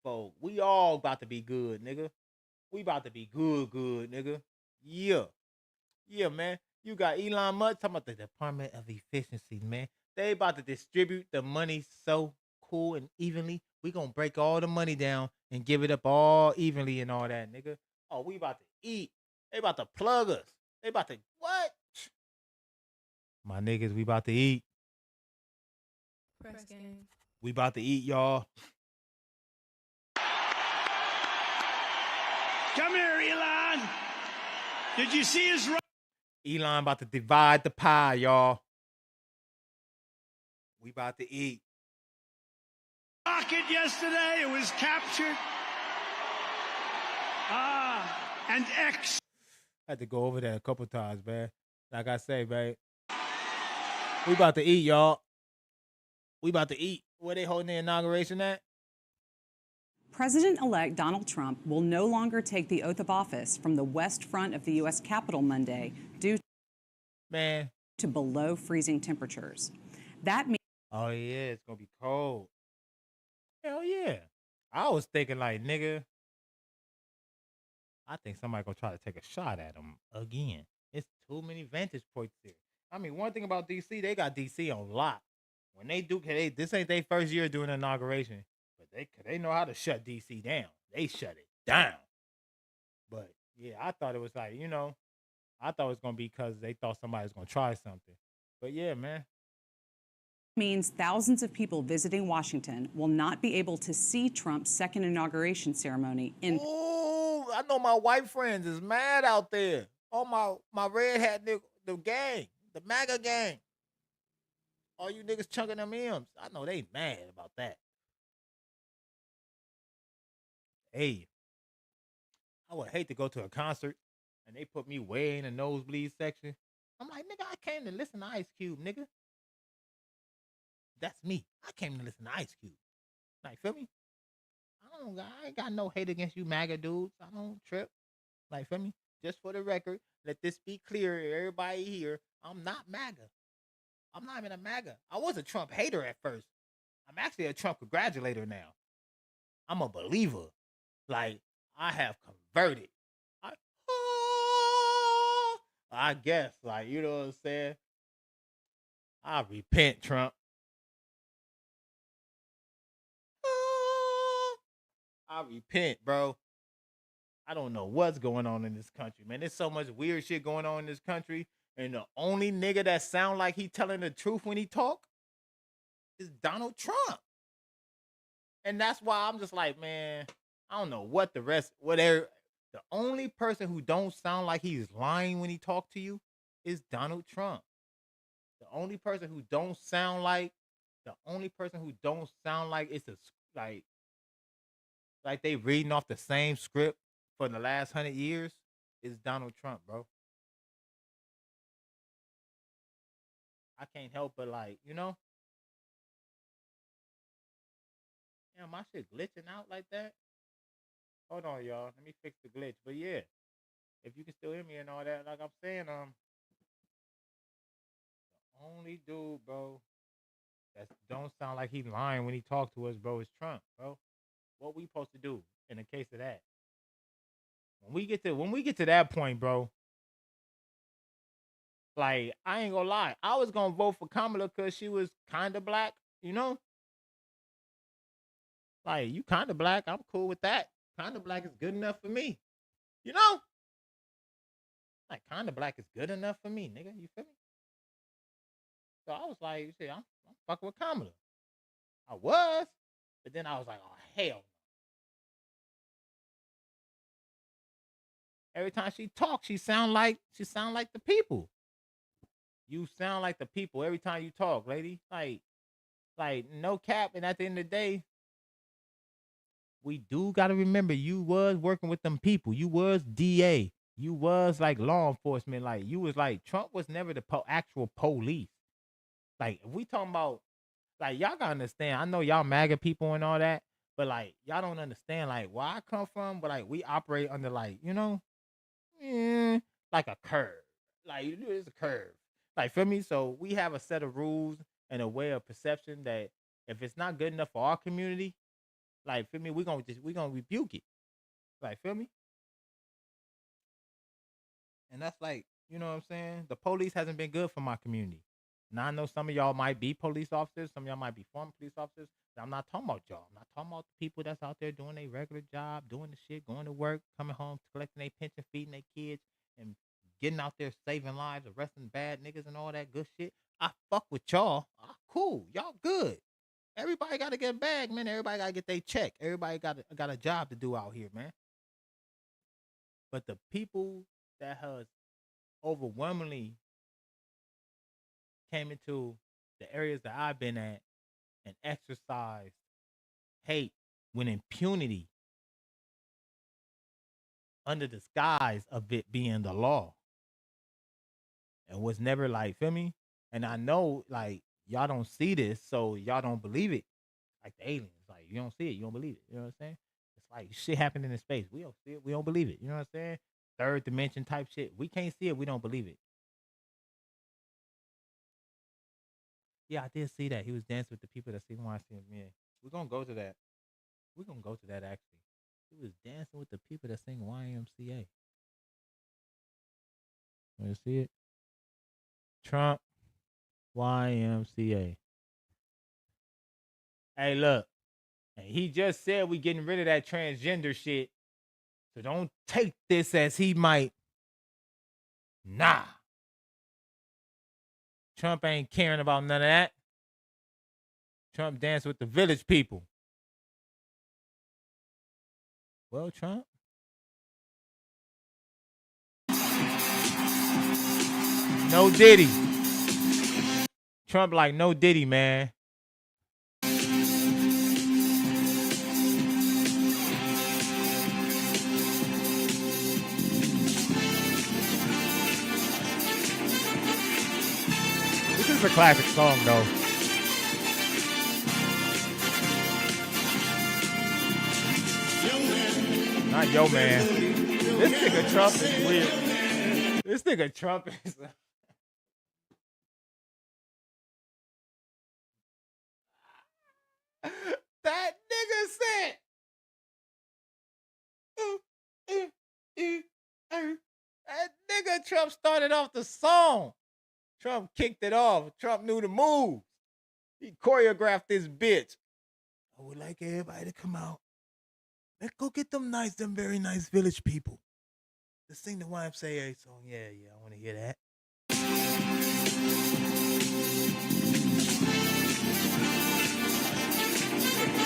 But we all about to be good, nigga. We about to be good, nigga. Yeah, man. You got Elon Musk talking about the Department of Efficiency, man. They about to distribute the money so cool and evenly. We gonna break all the money down and give it up all evenly and all that, nigga. Oh, we about to eat. They about to plug us. They about to, what? My niggas, we about to eat. PresGang. We about to eat, y'all. Come here, Elon. Did you see his... Elon about to divide the pie, y'all. We about to eat. Rocket yesterday, it was captured. And X. I had to go over there a couple times, man. Like I say, man. We about to eat, y'all. We about to eat. Where they holding the inauguration at? President-elect Donald Trump will no longer take the oath of office from the west front of the U.S. Capitol Monday due to below freezing temperatures. That means... Oh, yeah, it's going to be cold. Hell yeah. I was thinking like, nigga, I think somebody going to try to take a shot at him again. It's too many vantage points here. I mean, one thing about D.C., they got D.C. on lock. When they do, this ain't their first year doing an inauguration, but they know how to shut D.C. down. They shut it down. But, yeah, I thought it was like, you know, I thought it was going to be because they thought somebody was going to try something. But, yeah, man. Means thousands of people visiting Washington will not be able to see Trump's second inauguration ceremony in... Ooh, I know my white friends is mad out there. Oh, my red hat nigga, the gang, the MAGA gang. All you niggas chunking them M's. I know they mad about that. Hey, I would hate to go to a concert and they put me way in the nosebleed section. I'm like, nigga, I came to listen to Ice Cube, nigga. That's me. I came to listen to Ice Cube. Like, feel me? I ain't got no hate against you MAGA dudes. I don't trip. Like, feel me? Just for the record, let this be clear, everybody here, I'm not MAGA. I'm not even a MAGA. I was a Trump hater at first. I'm actually a Trump congratulator now. I'm a believer. Like, I have converted. I guess, like, you know what I'm saying? I repent, Trump. I repent, bro. I don't know what's going on in this country, man. There's so much weird shit going on in this country. And the only nigga that sound like he telling the truth when he talk is Donald Trump. And that's why I'm just like, man, I don't know what the rest, whatever. The only person who don't sound like he's lying when he talk to you is Donald Trump. The only person who don't sound like it's like they reading off the same script for the last 100 years is Donald Trump, bro. I can't help but like, you know? Damn, my shit glitching out like that. Hold on, y'all. Let me fix the glitch. But yeah, if you can still hear me and all that, like I'm saying, the only dude, bro, that don't sound like he lying when he talk to us, bro, is Trump, bro. What we supposed to do in the case of that? When we get to that point, bro, like, I ain't gonna lie. I was gonna vote for Kamala because she was kind of black, you know? Like, you kind of black. I'm cool with that. Kind of black is good enough for me. You know? Like, kind of black is good enough for me, nigga. You feel me? So I was like, shit, I'm fucking with Kamala. I was. But then I was like, oh, hell no. Every time she talks, she sound like the people. You sound like the people every time you talk, lady. Like no cap. And at the end of the day, we do got to remember you was working with them people. You was DA. You was like law enforcement. Like you was like Trump was never the actual police. Like if we talking about like y'all gotta understand. I know y'all MAGA people and all that, but like y'all don't understand like where I come from. But like we operate under like like a curve. Like it's a curve. Like feel me? So we have a set of rules and a way of perception that if it's not good enough for our community, like feel me, we gonna rebuke it. Like feel me? And that's like, you know what I'm saying? The police hasn't been good for my community. Now I know some of y'all might be police officers, some of y'all might be former police officers. I'm not talking about y'all. I'm not talking about the people that's out there doing their regular job, doing the shit, going to work, coming home, collecting their pension, feeding their kids, and getting out there saving lives, arresting bad niggas and all that good shit. I fuck with y'all. Cool. Y'all good. Everybody got to get a bag, man. Everybody got to get their check. Everybody got a job to do out here, man. But the people that has overwhelmingly came into the areas that I've been at and exercised hate with impunity under the disguise of it being the law. And was never like, feel me? And I know like y'all don't see this, so y'all don't believe it. Like the aliens, like you don't see it, you don't believe it. You know what I'm saying? like shit happening in space. We don't see it. We don't believe it. You know what I'm saying? Third dimension type shit. We can't see it. We don't believe it. Yeah, I did see that. He was dancing with the people that sing YMCA. We're gonna go to that. We're gonna go to that actually. He was dancing with the people that sing YMCA. Want to see it? Trump YMCA. Hey, look. And he just said we getting rid of that transgender shit. So don't take this as he might. Nah. Trump ain't caring about none of that. Trump danced with the village people. Well, Trump. No Diddy. Trump like no Diddy, man. This is a classic song, though. Not yo man. This nigga Trump is weird. This nigga Trump is. That nigga said. That nigga Trump started off the song. Trump kicked it off. Trump knew the moves. He choreographed this bitch. I would like everybody to come out. Let's go get them very nice village people. Let's sing the YMCA song. Yeah, I want to hear that.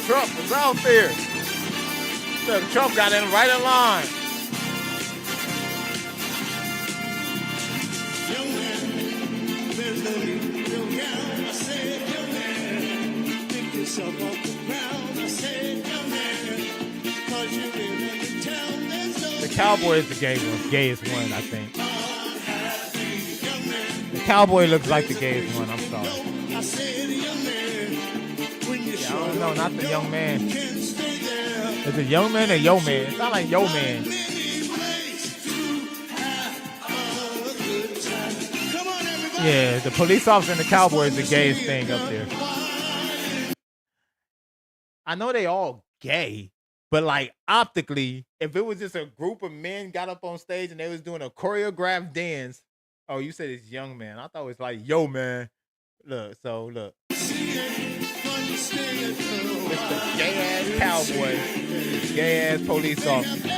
Trump was out there. Look, Trump got in right in line. Young man, there's no need to go down. I said, young man, pick yourself off the ground. I said, young man, cause you live in the town. There's no the cowboy is the gayest one, I think. The cowboy looks like the gayest one, I'm sorry. I said, young man, when you I don't know, not the young man. Is it young man or yo man? It's not like yo man. Yeah, the police officer and the cowboy is the gayest thing up there. I know they all gay, but like optically, if it was just a group of men got up on stage and they was doing a choreographed dance. Oh, you said it's young man. I thought it was like yo man. Look. It's the gay ass cowboy, gay ass police officer.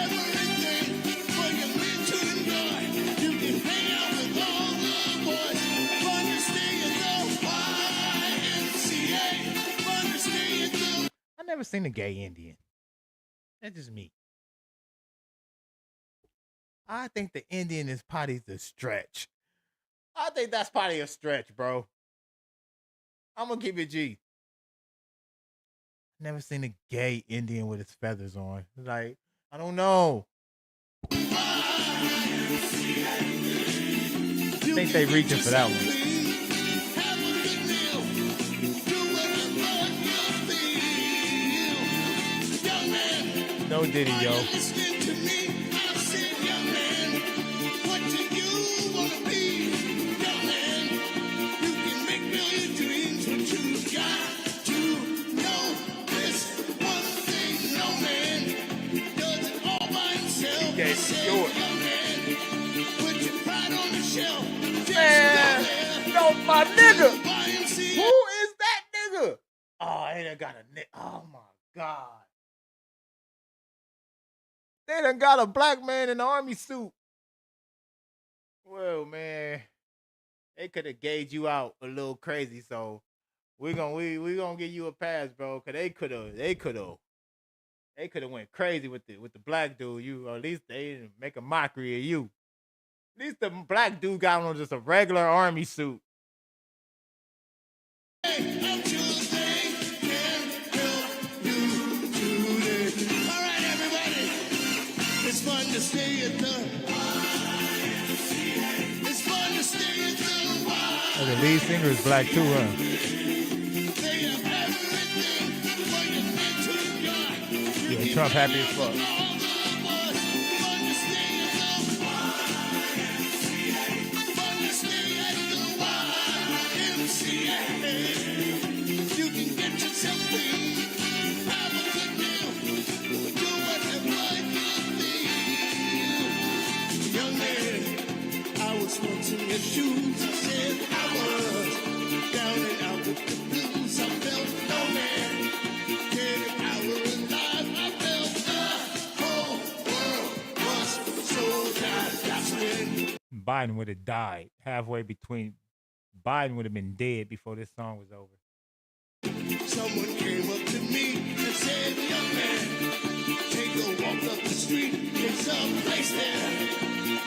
I never seen a gay Indian. That's just me. I think the Indian is probably the stretch. I think that's probably a stretch, bro. I'm gonna keep it G. Never seen a gay Indian with his feathers on. Like, I don't know. I think they reaching for that one. No Diddy, yo. Man, no, my nigga. Who is that nigga? Oh, they done got a nigga. Oh my God. They done got a black man in the army suit. Well, man, they could have gauged you out a little crazy, so we gonna give you a pass, bro. Cause they could have went crazy with the black dude. Or at least they didn't make a mockery of you. At least the black dude got on just a regular army suit. It's fun to stay at the It's fun to stay at the Oh, the lead singer is black too, huh? Yeah, Trump happy as fuck. You can get yourself free. Have a good meal. Do whatever you feel. Young man, I was once in your shoes. I said I was down and out with the blues. I felt lonely. Dead if I were alive. I felt the whole world was so tired. That's when Biden would have died halfway between. Biden would have been dead before this song was over. someone came up to me and said, young man, take a walk up the street. There's some place there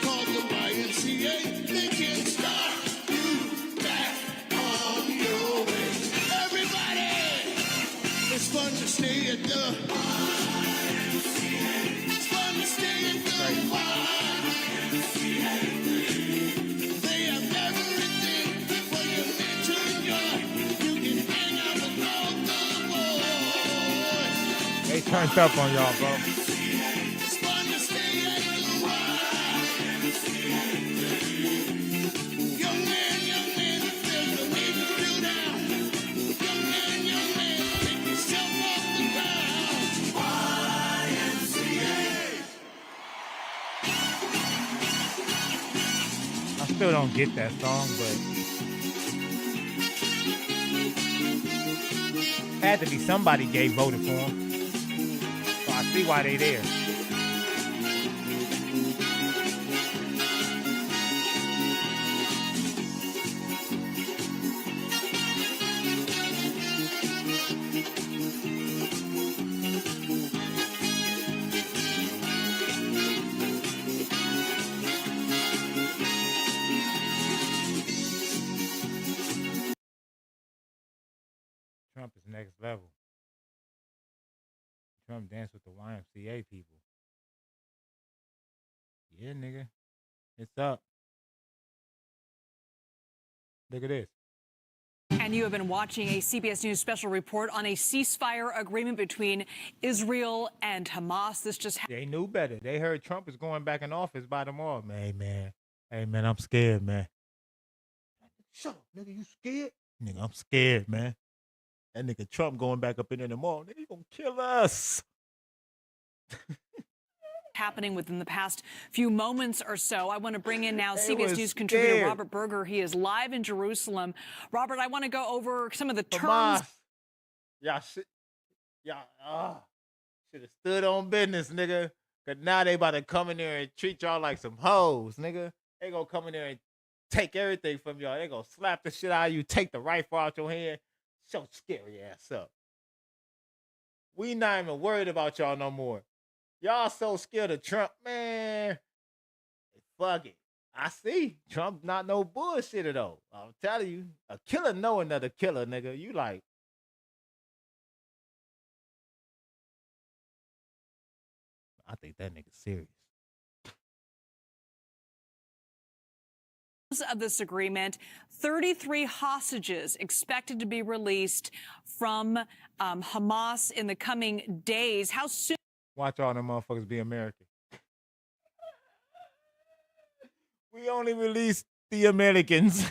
called the YMCA. They can start you back on your way. Everybody, it's fun to stay at the YMCA. It's fun to stay at the YMCA. They have everything for your little yard. You can hang out with all the boys. They turned up on y'all, bro. It's fun to stay at the YMCA. Young man, there's no need to feel down. Young man, pick yourself off the ground. YMCA. I still don't get that song, but had to be somebody gay voted for him. So I see why they there. Trump is next level. Trump danced with the YMCA people. Yeah, nigga. It's up. Look at this. And you have been watching a CBS News special report on a ceasefire agreement between Israel and Hamas. This just happened. They knew better. They heard Trump is going back in office by tomorrow. Hey, man, I'm scared, man. Shut up, nigga. You scared? Nigga, I'm scared, man. That nigga Trump going back up in there tomorrow. Nigga, he gonna kill us. Happening within the past few moments or so. I want to bring in now They CBS was News contributor scared. Robert Berger. He is live in Jerusalem. Robert, I want to go over some of the Hamas. terms. Y'all should have stood on business, nigga. Cause now they about to come in there and treat y'all like some hoes, nigga. They gonna come in there and take everything from y'all. They gonna slap the shit out of you, take the rifle out your hand. Shut scary ass up. We not even worried about y'all no more. Y'all so scared of Trump, man. Fuck it. I see. Trump not no bullshitter though. I'm telling you. A killer know another killer, nigga. You like. I think that nigga serious. Of this agreement, 33 hostages expected to be released from Hamas in the coming days. How soon? Watch all them motherfuckers be American. We only release the Americans.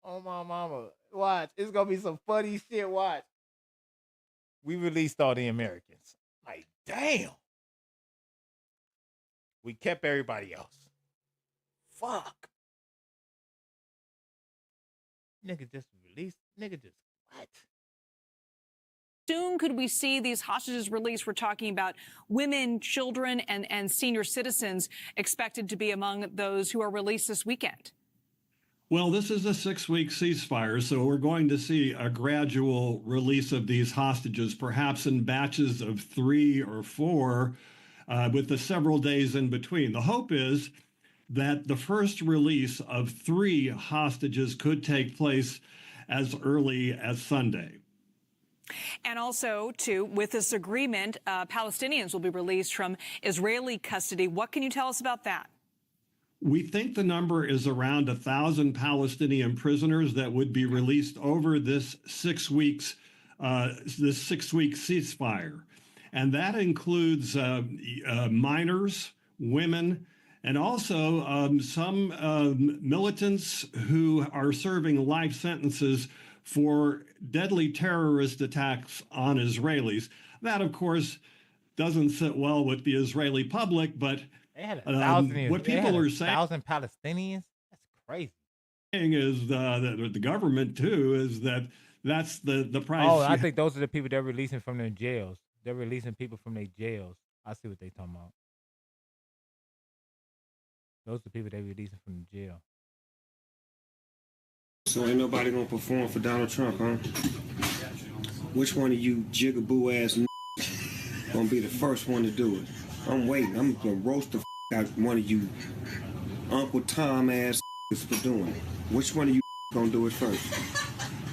Oh my mama. Watch. It's gonna be some funny shit. Watch. We released all the Americans. Like, damn. We kept everybody else. Fuck. Nigga just released. Nigga just what? Soon could we see these hostages released? We're talking about women, children, and senior citizens expected to be among those who are released this weekend. Well, this is a 6-week ceasefire, so we're going to see a gradual release of these hostages, perhaps in batches of 3 or 4, with the several days in between. The hope is that the first release of 3 hostages could take place as early as Sunday. And also, too, with this agreement, Palestinians will be released from Israeli custody. What can you tell us about that? We think the number is around 1,000 Palestinian prisoners that would be released over this 6 weeks, this 6-week ceasefire. And that includes minors, women, and also some militants who are serving life sentences for deadly terrorist attacks on Israelis. That, of course, doesn't sit well with the Israeli public, but they had 1,000. What people are saying, 1,000 Palestinians. That's crazy. Is the government too is that's the price. Oh, I think those are the people they're releasing from their jails. They're releasing people from their jails. I see what they're talking about. Those are the people they're releasing from the jail. So ain't nobody gonna perform for Donald Trump, huh? Which one of you jigaboo ass gonna be the first one to do it? I'm waiting. I'm gonna roast the out one of you Uncle Tom ass for doing it. Which one of you gonna do it first?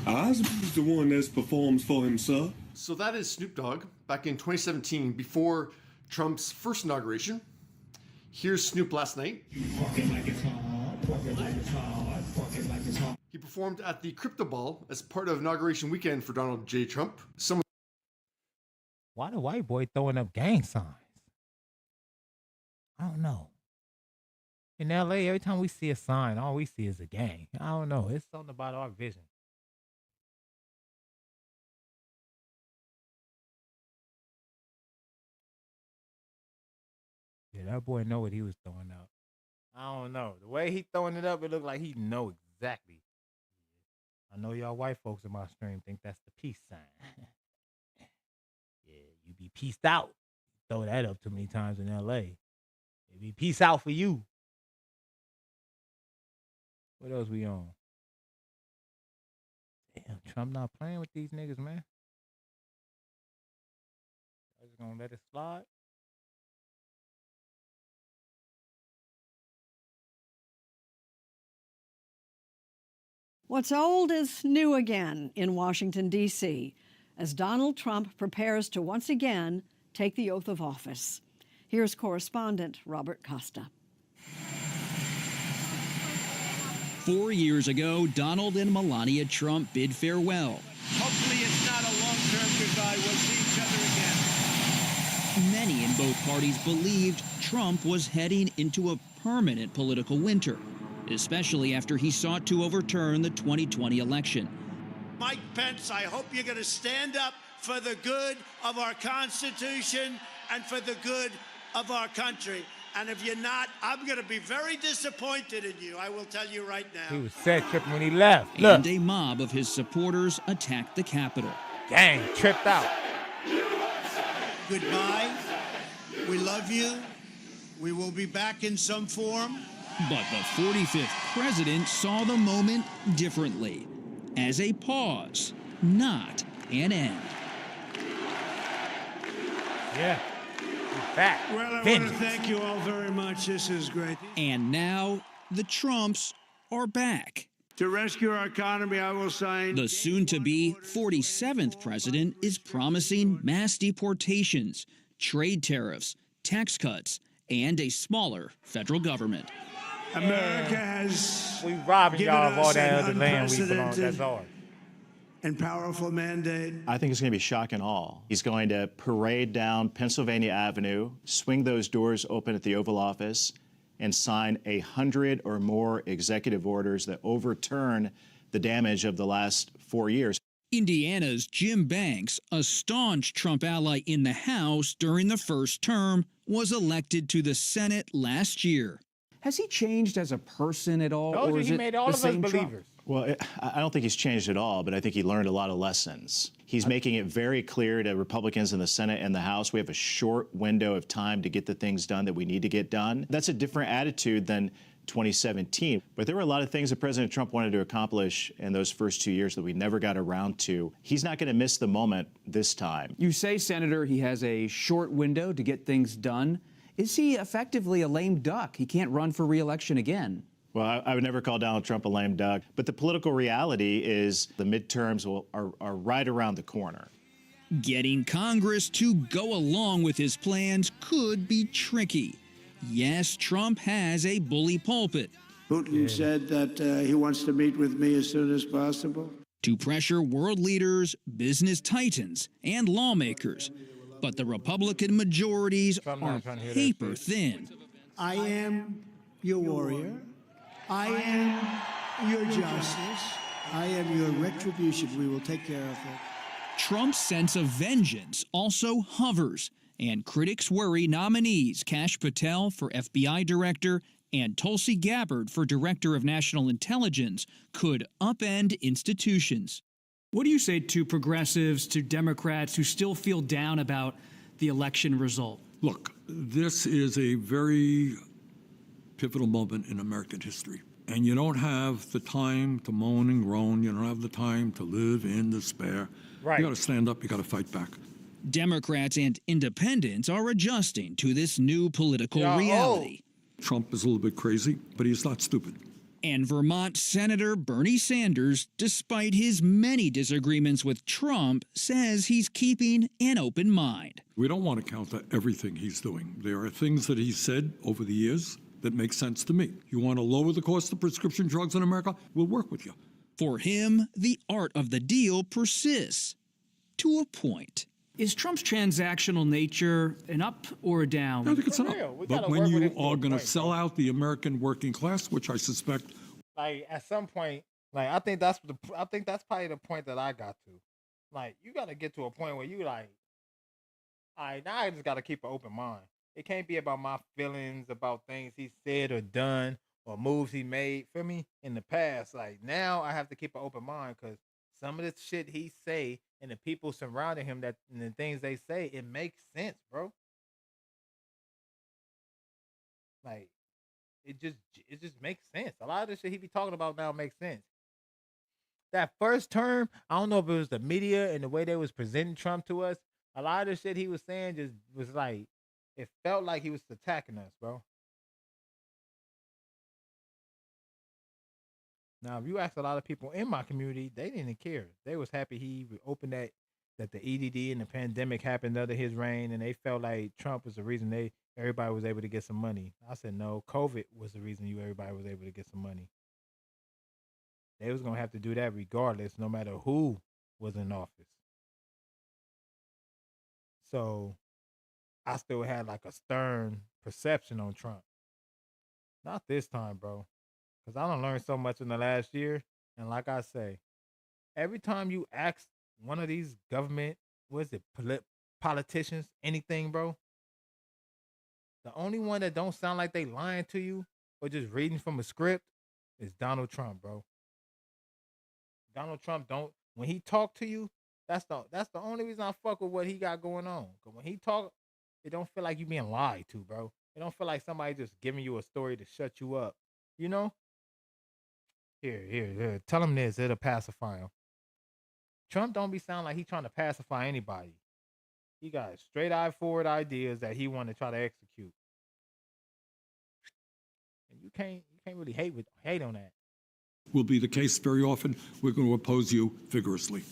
Oz is the one that performs for himself. So that is Snoop Dogg back in 2017 before Trump's first inauguration. Here's Snoop last night. He performed at the Crypto Ball as part of inauguration weekend for Donald J. Trump. Why the white boy throwing up gang signs? I don't know. In LA, every time we see a sign, all we see is a gang. I don't know. It's something about our vision. Yeah, that boy know what he was throwing up. I don't know. The way he throwing it up, it looked like he know exactly. I know y'all white folks in my stream think that's the peace sign. Yeah, you be peaced out. Throw that up too many times in LA. It be peace out for you. What else we on? Damn, Trump not playing with these niggas, man. I just gonna let it slide. What's old is new again in Washington, D.C., as Donald Trump prepares to once again take the oath of office. Here's correspondent Robert Costa. 4 years ago, Donald and Melania Trump bid farewell. Hopefully it's not a long-term goodbye. We'll see each other again. Many in both parties believed Trump was heading into a permanent political winter, especially after he sought to overturn the 2020 election. Mike Pence, I hope you're going to stand up for the good of our Constitution and for the good of our country. And if you're not, I'm going to be very disappointed in you. I will tell you right now. He was sad tripping when he left. Look. And a mob of his supporters attacked the Capitol. Gang tripped out. Goodbye. We love you. We will be back in some form. But the 45th president saw the moment differently, as a pause, not an end. Yeah. Back. Well, I want to thank you all very much. This is great. And now the Trumps are back. To rescue our economy, I will sign. The soon-to-be 47th president is promising mass deportations, trade tariffs, tax cuts, and a smaller federal government. America has we robbing y'all of all that other land we belong. That's ours. And powerful mandate. I think it's going to be shock and awe. He's going to parade down Pennsylvania Avenue, swing those doors open at the Oval Office, and sign 100 or more executive orders that overturn the damage of the last 4 years. Indiana's Jim Banks, a staunch Trump ally in the House during the first term, was elected to the Senate last year. Has he changed as a person at all, or is he it made all the of us same believers? Trump? Well, I don't think he's changed at all, but I think he learned a lot of lessons. He's making it very clear to Republicans in the Senate and the House, we have a short window of time to get the things done that we need to get done. That's a different attitude than 2017. But there were a lot of things that President Trump wanted to accomplish in those first 2 years that we never got around to. He's not going to miss the moment this time. You say, Senator, he has a short window to get things done. Is he effectively a lame duck? He can't run for re-election again. Well, I would never call Donald Trump a lame duck, but the political reality is the midterms are right around the corner. Getting Congress to go along with his plans could be tricky. yes, Trump has a bully pulpit. Putin said that he wants to meet with me as soon as possible. To pressure world leaders, business titans, and lawmakers. But the Republican majorities are paper thin. I am your warrior. I am your justice. I am your retribution. We will take care of it. Trump's sense of vengeance also hovers, and critics worry nominees Kash Patel for FBI director and Tulsi Gabbard for Director of National Intelligence could upend institutions. What do you say to progressives, to Democrats who still feel down about the election result? Look, this is a very pivotal moment in American history. And you don't have the time to moan and groan. You don't have the time to live in despair. Right. You got to stand up. You got to fight back. Democrats and independents are adjusting to this new political reality. Trump is a little bit crazy, but he's not stupid. And Vermont Senator Bernie Sanders, despite his many disagreements with Trump, says he's keeping an open mind. We don't want to counter everything he's doing. There are things that he's said over the years that make sense to me. You want to lower the cost of prescription drugs in America? We'll work with you. For him, the art of the deal persists, to a point. Is Trump's transactional nature an up or a down? I think it's an up. But when you are going to sell out the American working class, which I suspect, like at some point, like I think that's probably the point that I got to. Like you got to get to a point where you like, all right, now I just got to keep an open mind. It can't be about my feelings about things he said or done or moves he made for me in the past. Like now I have to keep an open mind because some of the shit he say and the people surrounding him, that and the things they say, it makes sense, bro. Like it just makes sense. A lot of the shit he be talking about now makes sense. That first term, I don't know if it was the media and the way they was presenting Trump to us. A lot of the shit he was saying just was like, it felt like he was attacking us, bro. Now, if you ask a lot of people in my community, they didn't care. They was happy he opened that the EDD and the pandemic happened under his reign, and they felt like Trump was the reason everybody was able to get some money. I said, no, COVID was the reason everybody was able to get some money. They was going to have to do that regardless, no matter who was in office. So I still had like a stern perception on Trump. Not this time, bro. Because I done learned so much in the last year. And like I say, every time you ask one of these government, politicians, anything, bro, the only one that don't sound like they lying to you or just reading from a script is Donald Trump, bro. Donald Trump when he talk to you, that's the only reason I fuck with what he got going on. Because when he talk, it don't feel like you being lied to, bro. It don't feel like somebody just giving you a story to shut you up, you know? Here. Tell him this. It'll pacify him. Trump don't be sound like he trying to pacify anybody. He got straight eye forward ideas that he want to try to execute. And you can't really hate on that. will be the case very often. We're going to oppose you vigorously.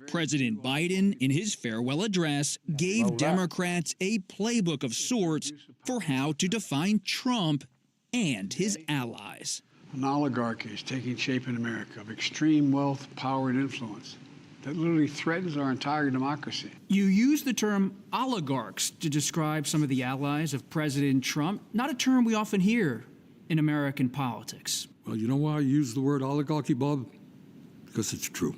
President Biden, in his farewell address, gave Democrats a playbook of sorts for how to define Trump and his allies. An oligarchy is taking shape in America of extreme wealth, power, and influence that literally threatens our entire democracy. You use the term oligarchs to describe some of the allies of President Trump, not a term we often hear in American politics. Well, you know why I use the word oligarchy, Bob? Because it's true.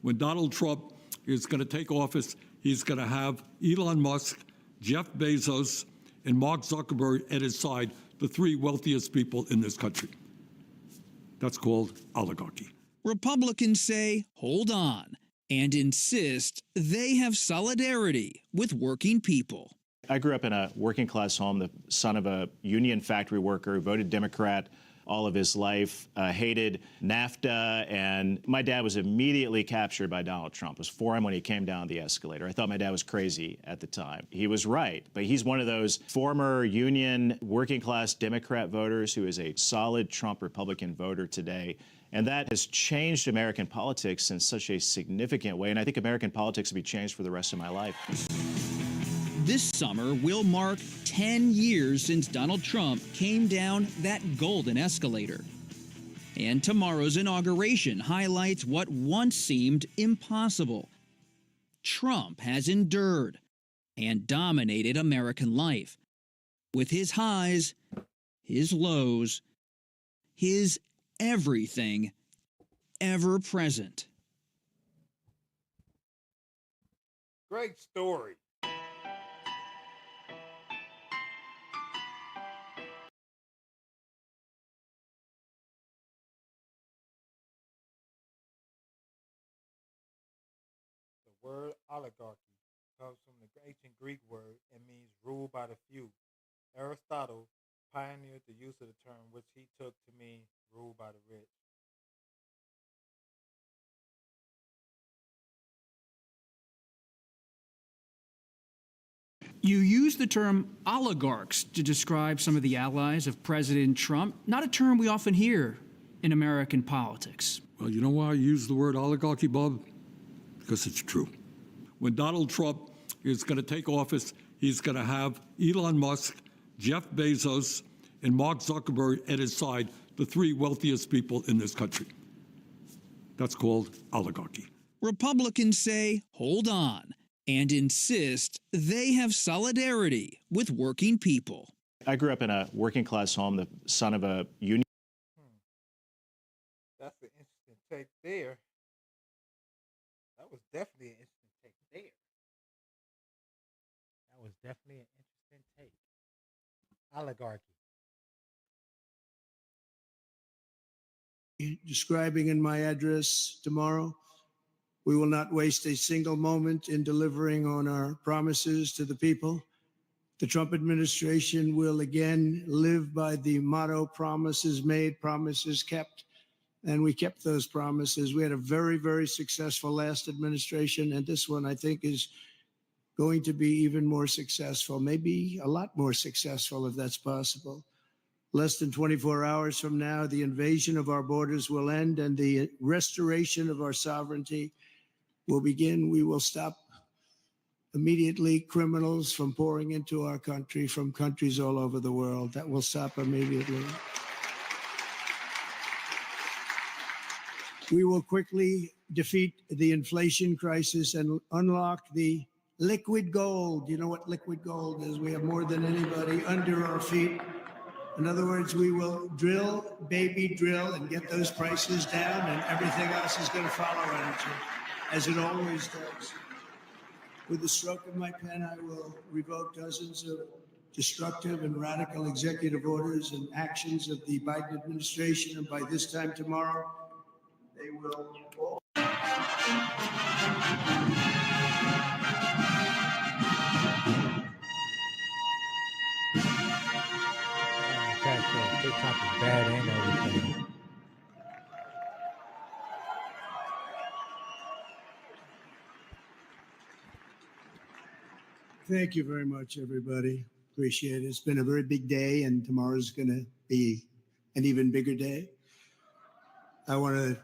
When Donald Trump is going to take office, he's going to have Elon Musk, Jeff Bezos, and Mark Zuckerberg at his side, the three wealthiest people in this country. That's called oligarchy. Republicans say, hold on, and insist they have solidarity with working people. I grew up in a working class home, the son of a union factory worker who voted Democrat all of his life, hated NAFTA, and my dad was immediately captured by Donald Trump, was for him when he came down the escalator. I thought my dad was crazy at the time. He was right, but he's one of those former union working class Democrat voters who is a solid Trump Republican voter today. And that has changed American politics in such a significant way. And I think American politics will be changed for the rest of my life. This summer will mark 10 years since Donald Trump came down that golden escalator. And tomorrow's inauguration highlights what once seemed impossible. Trump has endured and dominated American life. With his highs, his lows, his everything ever present. Great story. The word oligarchy comes from the ancient Greek word and means ruled by the few. Aristotle pioneered the use of the term, which he took to mean ruled by the rich. You use the term oligarchs to describe some of the allies of President Trump, not a term we often hear in American politics. Well, you know why I use the word oligarchy, Bob? Because it's true. When Donald Trump is going to take office, he's going to have Elon Musk, Jeff Bezos, and Mark Zuckerberg at his side, the three wealthiest people in this country. That's called oligarchy. Republicans say, hold on, and insist they have solidarity with working people. I grew up in a working class home, the son of a union. That's an interesting take there. That was definitely an interesting take there. That was definitely an interesting take. Oligarchy. Describing in my address tomorrow, we will not waste a single moment in delivering on our promises to the people. The Trump administration will again live by the motto, promises made, promises kept. And we kept those promises. We had a very, very successful last administration, and this one, I think, is going to be even more successful, maybe a lot more successful if that's possible. Less than 24 hours from now, the invasion of our borders will end and the restoration of our sovereignty will begin. We will stop immediately criminals from pouring into our country from countries all over the world. That will stop immediately. We will quickly defeat the inflation crisis and unlock the liquid gold. You know what liquid gold is? We have more than anybody under our feet. In other words, we will drill, baby drill, and get those prices down, and everything else is going to follow as it always does. With the stroke of my pen, I will revoke dozens of destructive and radical executive orders and actions of the Biden administration, and by this time tomorrow, they will all. TikTok is bad and everything. Thank you very much, everybody. Appreciate it. It's been a very big day, and tomorrow's going to be an even bigger day. I want to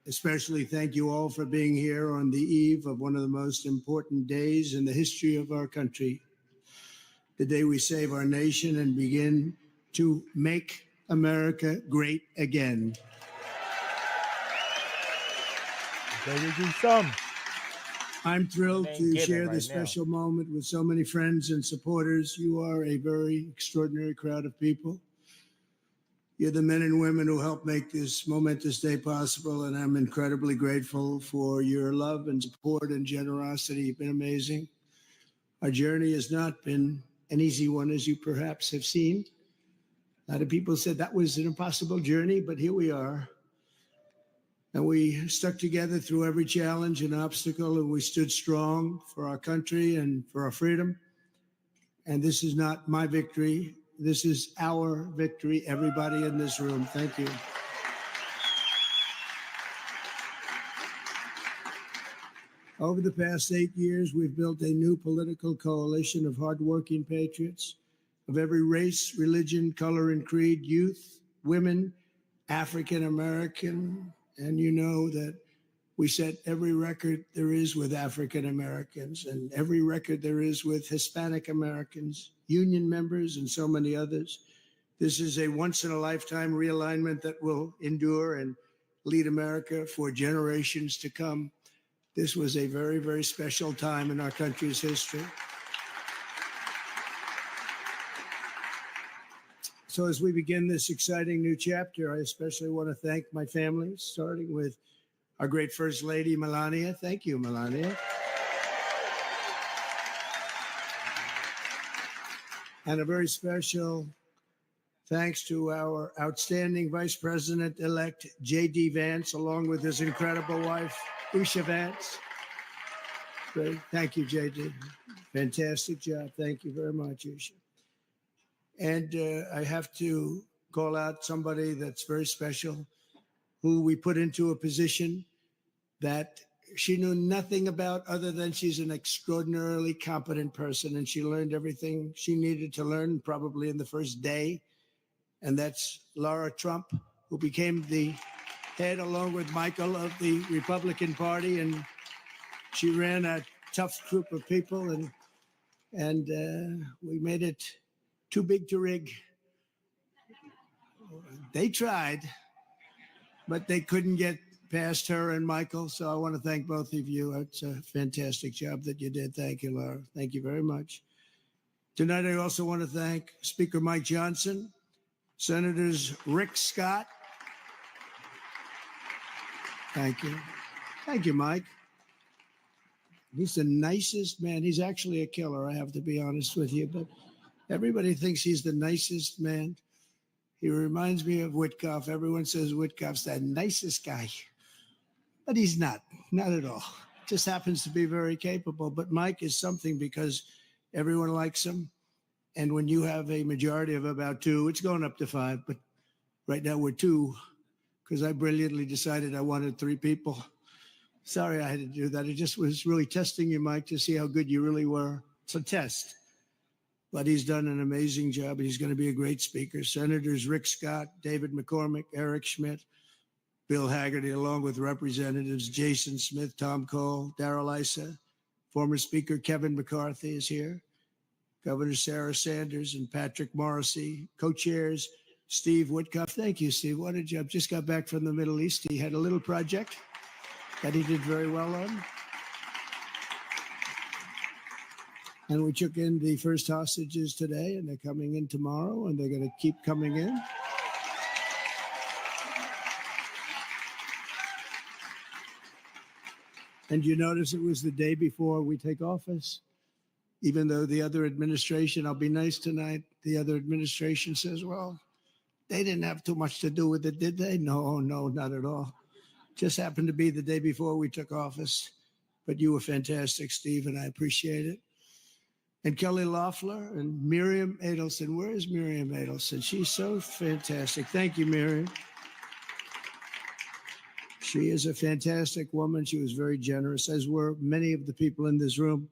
especially thank you all for being here on the eve of one of the most important days in the history of our country, the day we save our nation and begin to make America great again. I'm thrilled to share this special moment with so many friends and supporters. You are a very extraordinary crowd of people. You're the men and women who helped make this momentous day possible, and I'm incredibly grateful for your love and support and generosity. You've been amazing. Our journey has not been an easy one, as you perhaps have seen. A lot of people said that was an impossible journey, but here we are. And we stuck together through every challenge and obstacle, and we stood strong for our country and for our freedom. And this is not my victory. This is our victory, everybody in this room. Thank you. Over the past 8 years, we've built a new political coalition of hardworking patriots of every race, religion, color, and creed, youth, women, African American, and you know that We set every record there is with African Americans and every record there is with Hispanic Americans, union members, and so many others. This is a once-in-a-lifetime realignment that will endure and lead America for generations to come. This was a very, very special time in our country's history. So as we begin this exciting new chapter, I especially want to thank my family, starting with our great First Lady, Melania. Thank you, Melania. And a very special thanks to our outstanding Vice President-elect, J.D. Vance, along with his incredible wife, Usha Vance. Great. Thank you, J.D. Fantastic job. Thank you very much, Usha. And I have to call out somebody that's very special, who we put into a position that she knew nothing about other than she's an extraordinarily competent person, and she learned everything she needed to learn probably in the first day. And that's Laura Trump, who became the head, along with Michael, of the Republican Party. And she ran a tough group of people, and we made it too big to rig. They tried, but they couldn't get past her and Michael. So I want to thank both of you. It's a fantastic job that you did. Thank you, Laura. Thank you very much. Tonight, I also want to thank Speaker Mike Johnson, Senators Rick Scott. Thank you. Thank you, Mike. He's the nicest man. He's actually a killer, I have to be honest with you, but everybody thinks he's the nicest man. He reminds me of Witkoff. Everyone says Witkoff's the nicest guy, but he's not at all. Just happens to be very capable. But Mike is something because everyone likes him. And when you have a majority of about 2, it's going up to 5, but right now we're 2 because I brilliantly decided I wanted 3 people. Sorry I had to do that. It just was really testing you, Mike, to see how good you really were. It's a test. But he's done an amazing job, and he's going to be a great speaker. Senators Rick Scott, David McCormick, Eric Schmidt, Bill Hagerty, along with Representatives Jason Smith, Tom Cole, Darrell Issa. Former Speaker Kevin McCarthy is here. Governor Sarah Sanders and Patrick Morrissey. Co-chairs Steve Witkoff. Thank you, Steve. What a job. Just got back from the Middle East. He had a little project that he did very well on. And we took in the first hostages today, and they're coming in tomorrow, and they're going to keep coming in. And you notice it was the day before we take office, even though the other administration, I'll be nice tonight, the other administration says, well, they didn't have too much to do with it, did they? No, not at all. Just happened to be the day before we took office. But you were fantastic, Steve, and I appreciate it. And Kelly Loeffler and Miriam Adelson. Where is Miriam Adelson? She's so fantastic. Thank you, Miriam. She is a fantastic woman. She was very generous, as were many of the people in this room,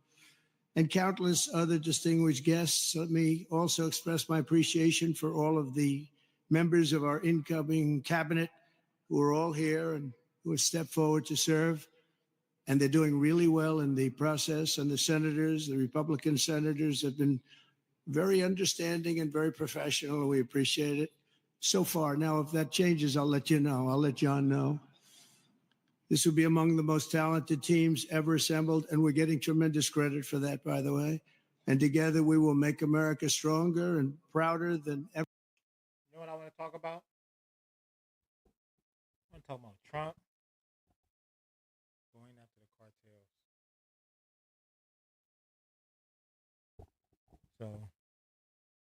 and countless other distinguished guests. Let me also express my appreciation for all of the members of our incoming cabinet who are all here and who have stepped forward to serve. And they're doing really well in the process. And the senators, the Republican senators, have been very understanding and very professional, and we appreciate it so far. Now, if that changes, I'll let you know. I'll let John know. This will be among the most talented teams ever assembled, and we're getting tremendous credit for that, by the way. And together, we will make America stronger and prouder than ever. You know what I want to talk about? I want to talk about Trump going after the cartels. So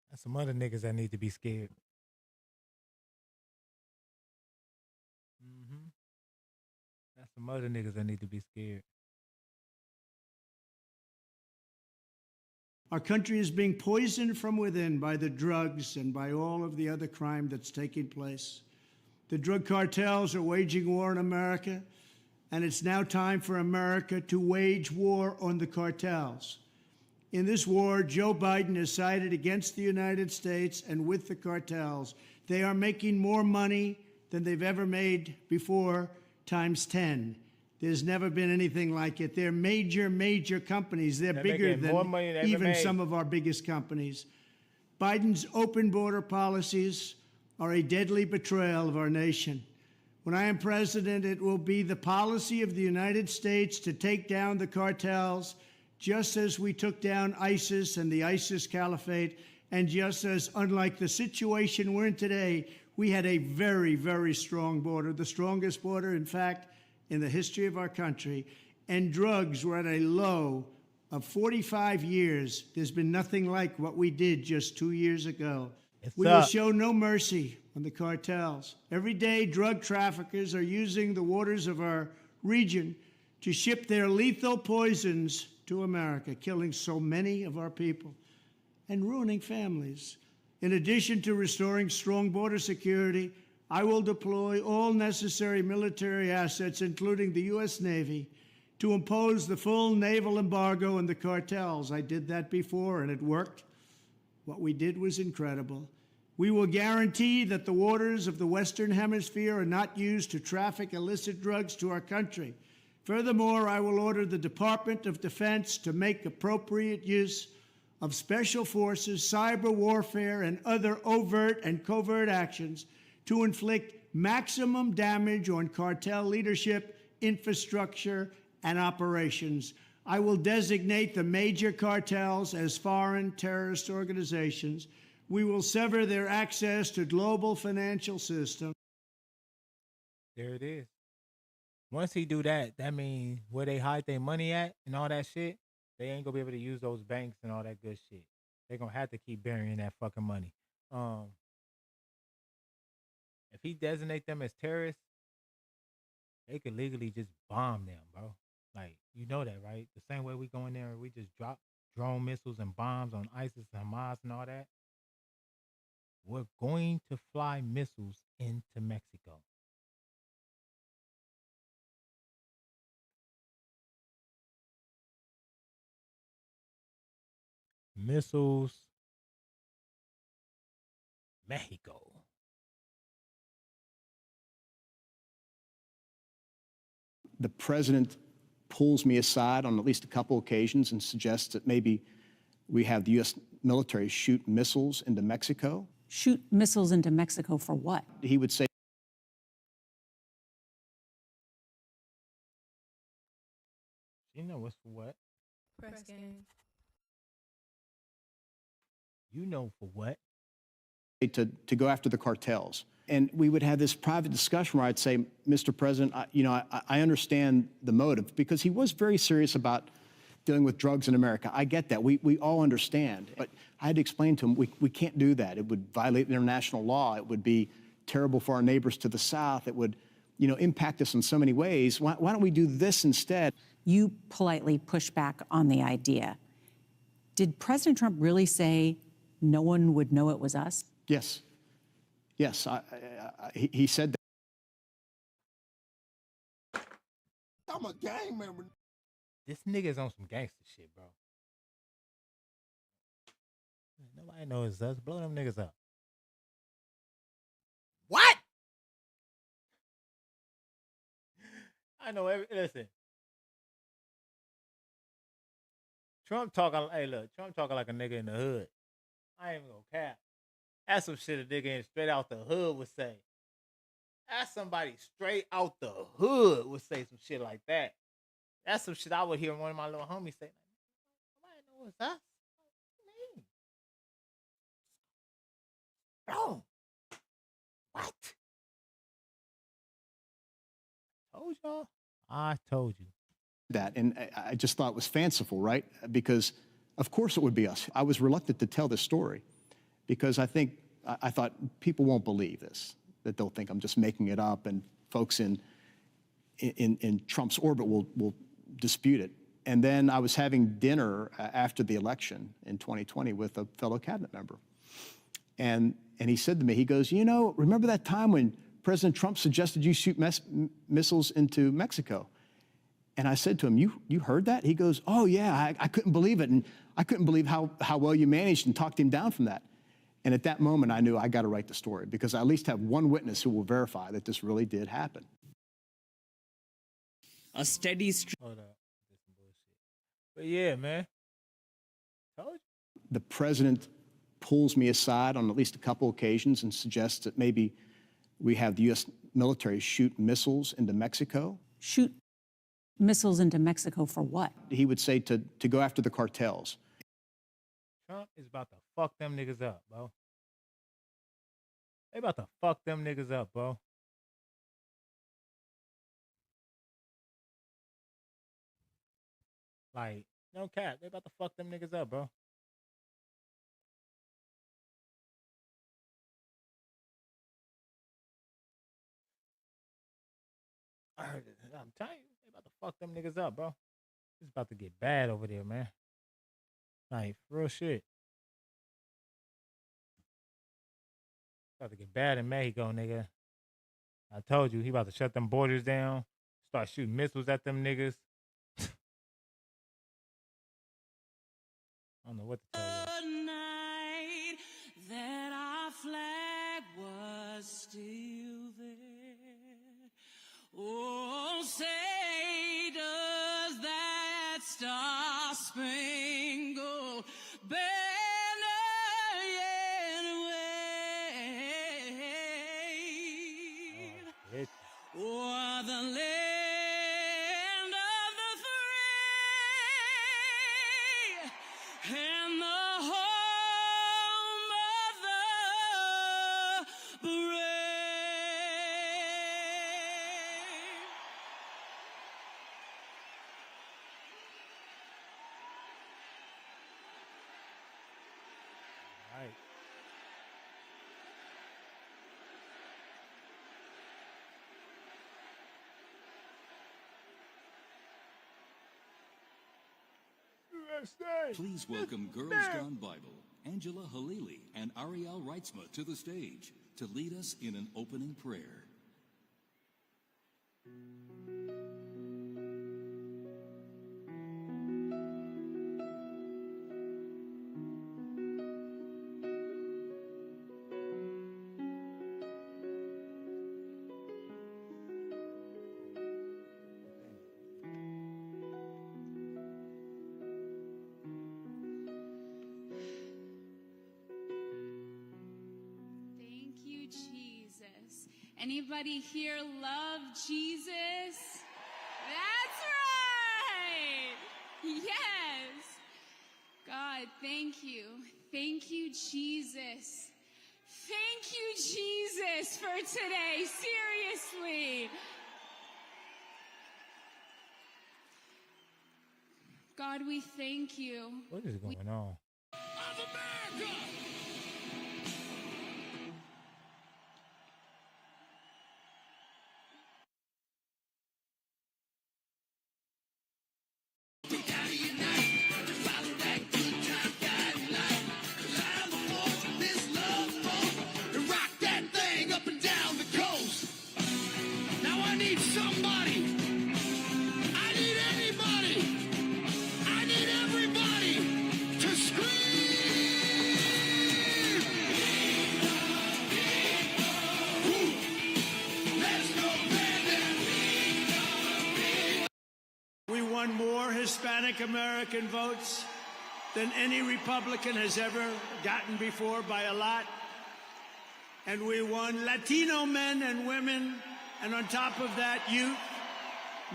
that's some other niggas that need to be scared. That's some other niggas that need to be scared. Our country is being poisoned from within by the drugs and by all of the other crime that's taking place. The drug cartels are waging war in America, and it's now time for America to wage war on the cartels. In this war, Joe Biden has sided against the United States and with the cartels. They are making more money than they've ever made before, times 10. There's never been anything like it. They're major, major companies. They're bigger making more money than than ever even made. some of our biggest companies. Biden's open border policies are a deadly betrayal of our nation. When I am president, it will be the policy of the United States to take down the cartels, just as we took down ISIS and the ISIS caliphate, and just as, unlike the situation we're in today, we had a very, very strong border, the strongest border, in fact, in the history of our country, and drugs were at a low of 45 years. There's been nothing like what we did just 2 years ago. We will show no mercy on the cartels. Every day, drug traffickers are using the waters of our region to ship their lethal poisons to America, killing so many of our people and ruining families. In addition to restoring strong border security, I will deploy all necessary military assets, including the U.S. Navy, to impose the full naval embargo on the cartels. I did that before, and it worked. What we did was incredible. We will guarantee that the waters of the Western Hemisphere are not used to traffic illicit drugs to our country. Furthermore, I will order the Department of Defense to make appropriate use of special forces, cyber warfare, and other overt and covert actions to inflict maximum damage on cartel leadership, infrastructure, and operations. I will designate the major cartels as foreign terrorist organizations. We will sever their access to global financial systems. There it is. Once he do that, that means where they hide their money at and all that shit, they ain't gonna be able to use those banks and all that good shit. They're gonna have to keep burying that fucking money. If he designate them as terrorists, they could legally just bomb them, bro. Like, you know that, right? The same way we go in there and we just drop drone missiles and bombs on ISIS and Hamas and all that. We're going to fly missiles into Mexico. Missiles, Mexico. The president pulls me aside on at least a couple occasions and suggests that maybe we have the U.S. military shoot missiles into Mexico. Shoot missiles into Mexico for what? He would say, You know what's for what? PresGang. You know for what? to go after the cartels. And we would have this private discussion where I'd say, Mr. President, I understand the motive, because he was very serious about dealing with drugs in America. I get that. We all understand. But I had to explain to him, we can't do that. It would violate international law. It would be terrible for our neighbors to the south. It would, impact us in so many ways. Why don't we do this instead? You politely push back on the idea. Did President Trump really say no one would know it was us? Yes. Yes, he said that. I'm a gang member. This nigga's on some gangster shit, bro. Nobody knows it's us. Blow them niggas up. What? I know listen. Trump talking like a nigga in the hood. I ain't even gonna cap. That's some shit a nigga straight out the hood would say. That's somebody straight out the hood would say some shit like that. That's some shit I would hear one of my little homies say. Nobody knows it's us. What do you mean? Bro. What? Told y'all? I told you. That, and I just thought it was fanciful, right? Because of course it would be us. I was reluctant to tell this story because I thought people won't believe this, that they'll think I'm just making it up, and folks in Trump's orbit will dispute it. And then I was having dinner after the election in 2020 with a fellow cabinet member. And he said to me, he goes, remember that time when President Trump suggested you shoot missiles into Mexico? And I said to him, you heard that? He goes, oh yeah, I couldn't believe it. And I couldn't believe how well you managed and talked him down from that. And at that moment, I knew I got to write the story, because I at least have one witness who will verify that this really did happen. a steady stream. Hold up. This some bullshit. But yeah, man. Told you. The president pulls me aside on at least a couple occasions and suggests that maybe we have the U.S. military shoot missiles into Mexico. Shoot missiles into Mexico for what? He would say to go after the cartels. Trump is about to fuck them niggas up, bro. They about to fuck them niggas up, bro. Like, no cap. They about to fuck them niggas up, bro. I heard it. I'm telling you, they about to fuck them niggas up, bro. It's about to get bad over there, man. Like, real shit. About to get bad in Mexico, nigga. I told you, he about to shut them borders down, start shooting missiles at them niggas. I don't know what to tell you. The night that our flag was still there. Oh, say does that star-spangled banner yet wave o'er the land of the free and the home of the brave. Right. Please welcome Girls Gone Bible, Angela Halili and Ariel Reitzma to the stage to lead us in an opening prayer. Thank you, Jesus. Anybody here love Jesus? That's right. Yes. God, thank you. Thank you, Jesus. Thank you, Jesus, for today. Seriously. God, we thank you. What is going on? We won more Hispanic American votes than any Republican has ever gotten before by a lot. And we won Latino men and women, and on top of that, youth,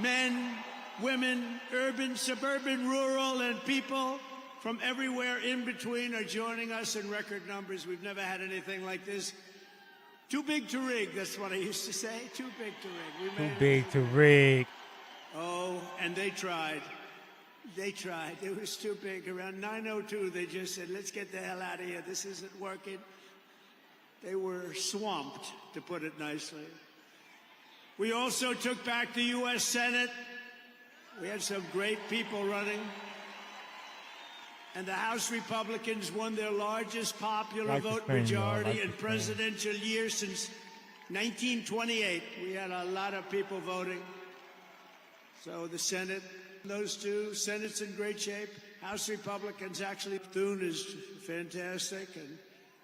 men, women, urban, suburban, rural, and people from everywhere in between are joining us in record numbers. We've never had anything like this. Too big to rig, that's what I used to say. Too big to rig. We Too made big to rig. Oh, and they tried. They tried. It was too big. Around 9:02, they just said, let's get the hell out of here. This isn't working. They were swamped, to put it nicely. We also took back the U.S. Senate. We had some great people running. And the House Republicans won their largest popular vote majority in presidential year since 1928. We had a lot of people voting. So the Senate, those two, Senate's in great shape. House Republicans, actually, Thune is fantastic. And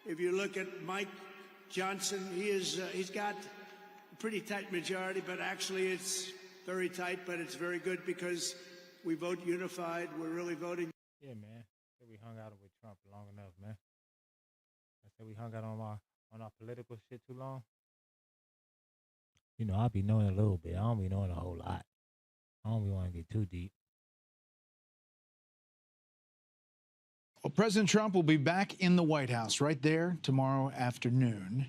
if you look at Mike Johnson, he's got a pretty tight majority, but actually it's very tight, but it's very good because we vote unified. We're really voting. Yeah, man. We hung out with Trump long enough, man. I said we hung out on our political shit too long. You know, I'll be knowing a little bit. I don't be knowing a whole lot. I don't be want to get too deep. Well, President Trump will be back in the White House right there tomorrow afternoon.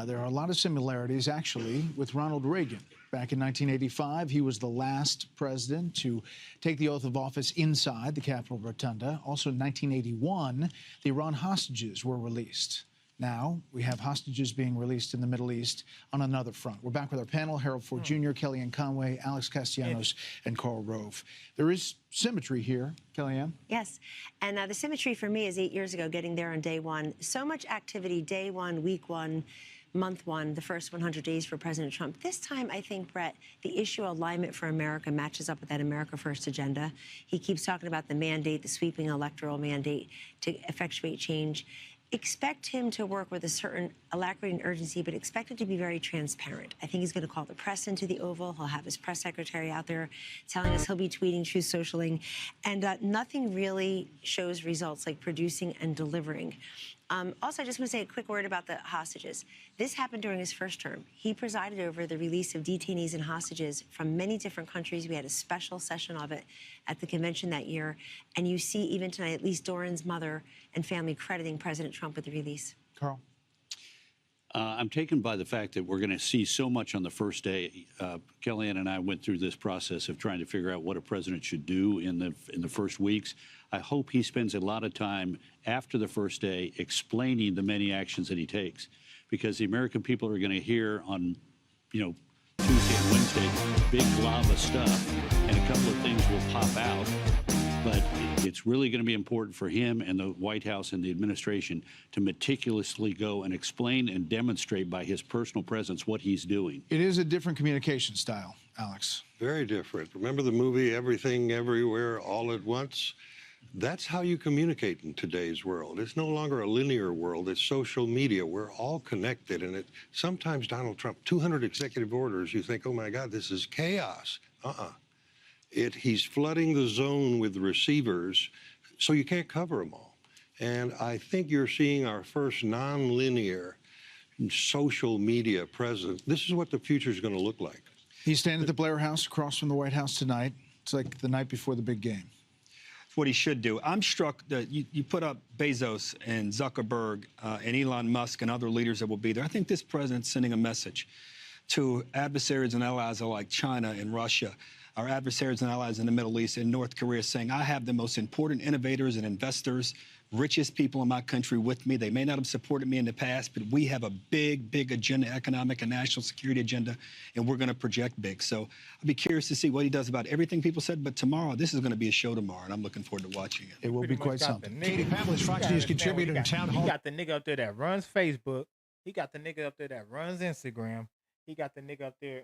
There are a lot of similarities, actually, with Ronald Reagan. Back in 1985, he was the last president to take the oath of office inside the Capitol Rotunda. Also in 1981, the Iran hostages were released. Now, we have hostages being released in the Middle East on another front. We're back with our panel, Harold Ford Jr., Kellyanne Conway, Alex Castellanos, and Karl Rove. There is symmetry here, Kellyanne. Yes, and the symmetry for me is 8 years ago, getting there on day one. So much activity, day one, week one, month one, the first 100 days for President Trump. This time, I think, Brett, the issue of alignment for America matches up with that America First agenda. He keeps talking about the mandate, the sweeping electoral mandate to effectuate change. Expect him to work with a certain alacrity and urgency, but expect it to be very transparent. I think he's going to call the press into the Oval. He'll have his press secretary out there telling us he'll be tweeting, truth socialing, and nothing really shows results like producing and delivering. Also, I just want to say a quick word about the hostages. This happened during his first term. He presided over the release of detainees and hostages from many different countries. We had a special session of it at the convention that year. And you see, even tonight, at least Doran's mother and family crediting President Trump with the release. Carl? I'm taken by the fact that we're going to see so much on the first day. Kellyanne and I went through this process of trying to figure out what a president should do in the first weeks. I hope he spends a lot of time after the first day explaining the many actions that he takes, because the American people are going to hear on, Tuesday and Wednesday, big glob of stuff, and a couple of things will pop out. But it's really going to be important for him and the White House and the administration to meticulously go and explain and demonstrate by his personal presence what he's doing. It is a different communication style, Alex. Very different. Remember the movie Everything, Everywhere, All at Once? That's how you communicate in today's world. It's no longer a linear world. It's social media. We're all connected. And sometimes Donald Trump, 200 executive orders, you think, oh, my God, this is chaos. He's flooding the zone with receivers, so you can't cover them all. And I think you're seeing our first nonlinear social media presence. This is what the future is going to look like. He's standing at the Blair House across from the White House tonight. It's like the night before the big game. It's what he should do. I'm struck that you put up Bezos and Zuckerberg and Elon Musk and other leaders that will be there. I think this president's sending a message to adversaries and allies like China and Russia, our adversaries and allies in the Middle East and North Korea, saying, I have the most important innovators and investors, richest people in my country with me. They may not have supported me in the past, but we have a big, big agenda, economic and national security agenda, and we're going to project big. So I'll be curious to see what he does about everything people said, but tomorrow, this is going to be a show tomorrow, and I'm looking forward to watching it. It will be quite something. Katie Pavlis, Fox News contributor and town hall. He got the nigga up there that runs Facebook. He got the nigga up there that runs Instagram. He got the nigga up there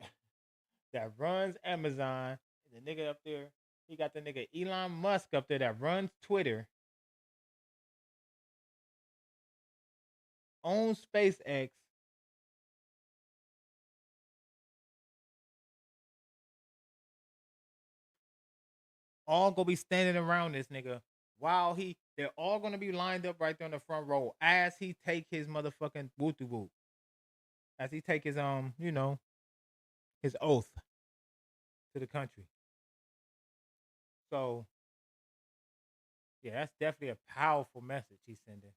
that runs Amazon. The nigga up there, he got the nigga Elon Musk up there that runs Twitter, owns SpaceX, all gonna be standing around this nigga while they're all gonna be lined up right there on the front row as he take his motherfucking woo-to-woo, as he take his his oath to the country. So, yeah, that's definitely a powerful message he's sending.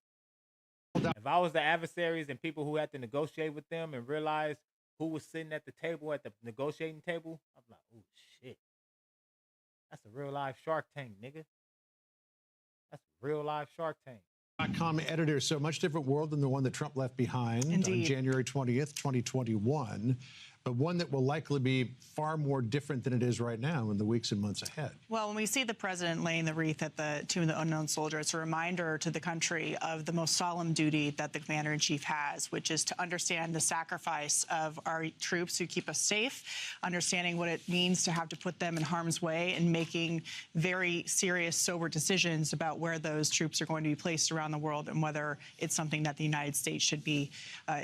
If I was the adversaries and people who had to negotiate with them and realize who was sitting at the table, at the negotiating table, I'm like, oh, shit. That's a real live Shark Tank, nigga. That's a real live Shark Tank. .com editor, so much different world than the one that Trump left behind on January 20th, 2021, but one that will likely be far more different than it is right now in the weeks and months ahead. Well, when we see the president laying the wreath at the Tomb of the Unknown Soldier, it's a reminder to the country of the most solemn duty that the commander-in-chief has, which is to understand the sacrifice of our troops who keep us safe, understanding what it means to have to put them in harm's way, and making very serious, sober decisions about where those troops are going to be placed around the world and whether it's something that the United States should be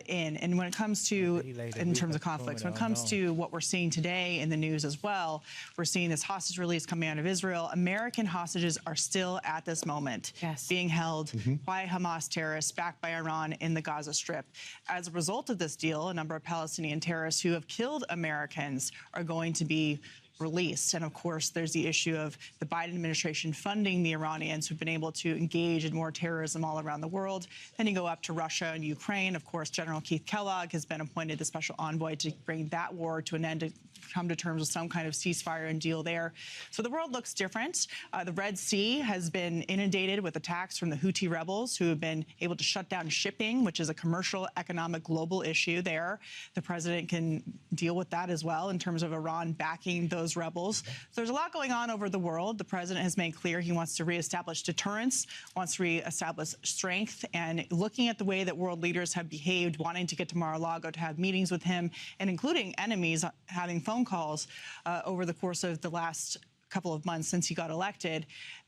in. And when it comes to, in terms of conflicts, when it comes to what we're seeing today in the news as well, we're seeing this hostage release coming out of Israel. American hostages are still at this moment being held by Hamas terrorists backed by Iran in the Gaza Strip. As a result of this deal, a number of Palestinian terrorists who have killed Americans are going to be released. And of course, there's the issue of the Biden administration funding the Iranians who've been able to engage in more terrorism all around the world. Then you go up to Russia and Ukraine. Of course, General Keith Kellogg has been appointed the special envoy to bring that war to an end, to come to terms with some kind of ceasefire and deal there. So the world looks different. The Red Sea has been inundated with attacks from the Houthi rebels who have been able to shut down shipping, which is a commercial, economic, global issue there. The president can deal with that as well in terms of Iran backing those rebels. So there's a lot going on over the world. The president has made clear he wants to reestablish deterrence, wants to reestablish strength, and looking at the way that world leaders have behaved, wanting to get to Mar-a-Lago to have meetings with him, and including enemies having phone calls over the course of the last couple of months since he got elected.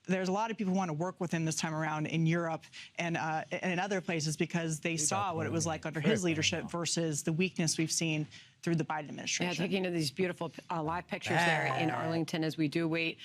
There's a lot of people who want to work with him this time around in Europe and in other places because they saw what it was like under his leadership versus the weakness we've seen through the Biden administration. Yeah, taking these beautiful live pictures there in Arlington as we do wait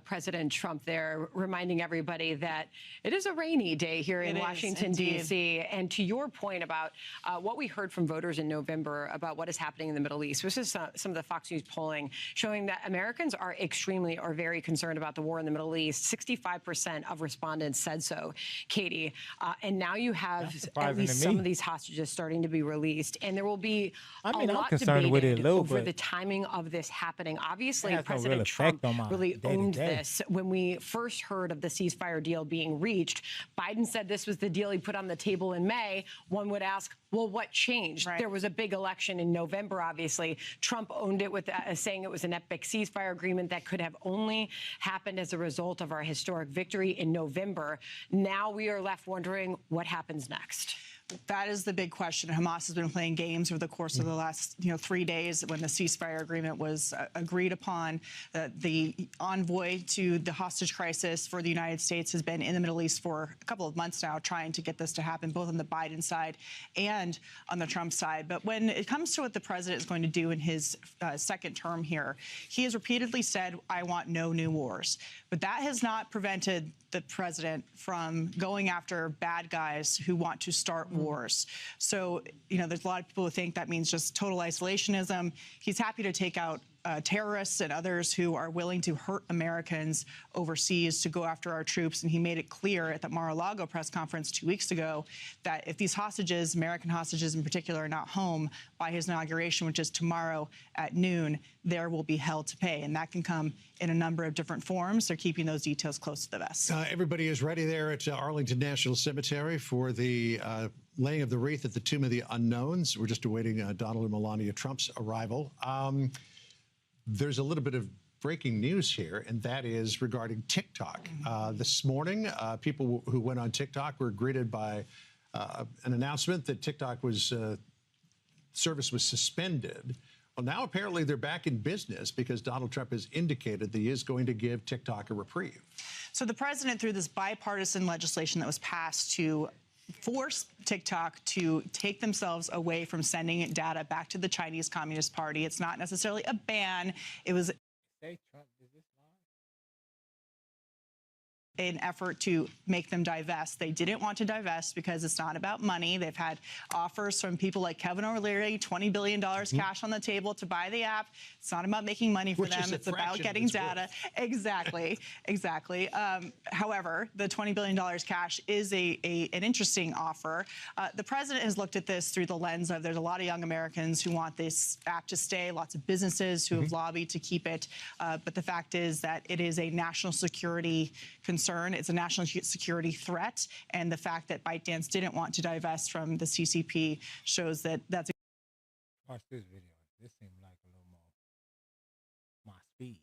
President Trump there, reminding everybody that it is a rainy day here in Washington, D.C. And to your point about what we heard from voters in November about what is happening in the Middle East, this is some of the Fox News polling showing that Americans are extremely or very concerned about the war in the Middle East. 65% of respondents said so, Katie. And now you have at least some of these hostages starting to be released. And there will be a lot with it over the timing of this happening. Obviously, President Trump really owned this. When we first heard of the ceasefire deal being reached, Biden said this was the deal he put on the table in May. One would ask, well, what changed? Right. There was a big election in November, obviously. Trump owned it with saying it was an epic ceasefire agreement that could have only happened as a result of our historic victory in November. Now we are left wondering what happens next. That is the big question. Hamas has been playing games over the course of the last 3 days when the ceasefire agreement was agreed upon. The envoy to the hostage crisis for the United States has been in the Middle East for a couple of months now, trying to get this to happen, both on the Biden side and on the Trump side. But when it comes to what the president is going to do in his second term here, he has repeatedly said, I want no new wars. But that has not prevented the president from going after bad guys who want to start wars. So, there's a lot of people who think that means just total isolationism. He's happy to take out terrorists and others who are willing to hurt Americans overseas to go after our troops. And he made it clear at the Mar-a-Lago press conference 2 weeks ago that if these hostages, American hostages in particular, are not home by his inauguration, which is tomorrow at noon, there will be hell to pay. And that can come in a number of different forms. They're keeping those details close to the vest. Everybody is ready there at Arlington National Cemetery for the laying of the wreath at the Tomb of the Unknowns. We're just awaiting Donald and Melania Trump's arrival. There's a little bit of breaking news here, and that is regarding TikTok. This morning, people who went on TikTok were greeted by an announcement that TikTok service was suspended. Well, now apparently they're back in business because Donald Trump has indicated that he is going to give TikTok a reprieve. So the president, through this bipartisan legislation that was passed to force TikTok to take themselves away from sending data back to the Chinese Communist Party. It's not necessarily a ban. It was an effort to make them divest. They didn't want to divest because it's not about money. They've had offers from people like Kevin O'Leary, $20 billion cash on the table to buy the app. It's not about making money for them. It's about getting data. Exactly. Exactly. However, the $20 billion cash is an interesting offer. The president has looked at this through the lens of there's a lot of young Americans who want this app to stay, lots of businesses who have lobbied to keep it. But the fact is that it is a national security concern. It's a national security threat, and the fact that ByteDance didn't want to divest from the CCP shows that that's. Watch this video. This seems like a little more my speed.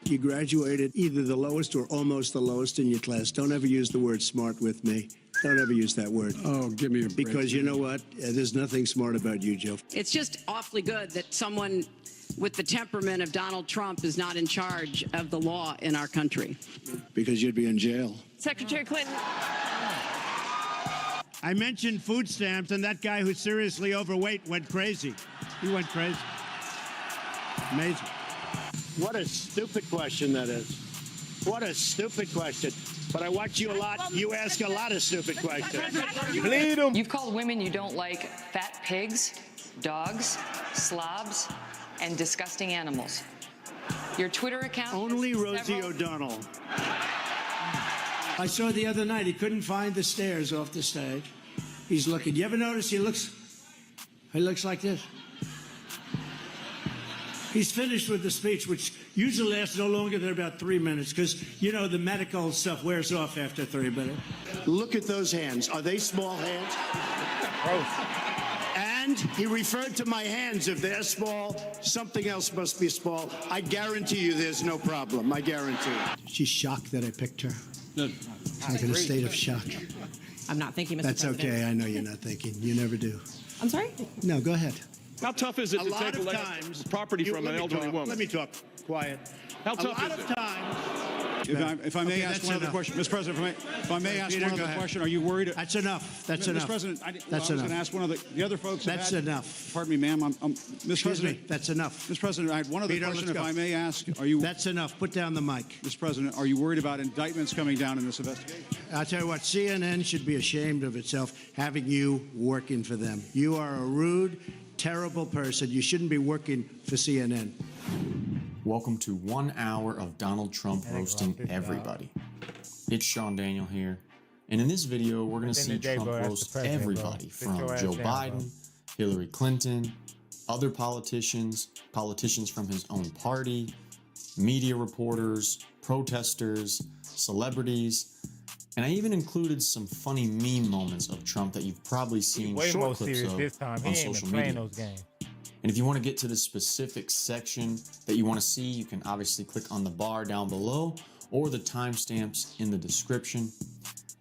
You graduated either the lowest or almost the lowest in your class. Don't ever use the word smart with me. Don't ever use that word. Oh, give me a break. Because you know what? There's nothing smart about you, Joe. It's just awfully good that someone with the temperament of Donald Trump is not in charge of the law in our country. Because you'd be in jail. Secretary Clinton. I mentioned food stamps, and that guy who's seriously overweight went crazy. He went crazy. Amazing. What a stupid question that is. What a stupid question. But I watch you a lot. You ask a lot of stupid questions. Bleed them. You've called women you don't like fat pigs, dogs, slobs, and disgusting animals. Your Twitter account... Only Rosie O'Donnell. I saw the other night, he couldn't find the stairs off the stage. He's looking. You ever notice he looks like this? He's finished with the speech, which usually lasts no longer than about 3 minutes, because, you know, the medical stuff wears off after 3 minutes. Look at those hands. Are they small hands? And he referred to my hands. If they're small, something else must be small. I guarantee you there's no problem. I guarantee it. She's shocked that I picked her. She's like in a state of shock. I'm not thinking, Mr. That's President. okay. I know you're not thinking. You never do. I'm sorry? No, go ahead. How tough is it to take times, property from an elderly woman? Let me talk. Quiet. How tough is it? If I may ask one other question, Mr. President, if I may ask one other question, are you worried? That's enough. That's enough. Mr. President, I was enough. going to ask one of the other folks. That's enough. Pardon me, ma'am. Mr. President, that's enough. Mr. President, I had one other Peter, question, let's if go. I may ask. Are you? That's enough. Put down the mic. Mr. President, are you worried about indictments coming down in this investigation? I'll tell you what, CNN should be ashamed of itself having you working for them. You are a rude, terrible person. You shouldn't be working for CNN. Welcome to 1 hour of Donald Trump roasting everybody. It's Sean Daniel here, and in this video, we're going to see Trump roast everybody from Joe Biden, Hillary Clinton, other politicians, politicians from his own party, media reporters, protesters, celebrities, and I even included some funny meme moments of Trump that you've probably seen short clips of on social media. And if you want to get to the specific section that you want to see, you can obviously click on the bar down below or the timestamps in the description.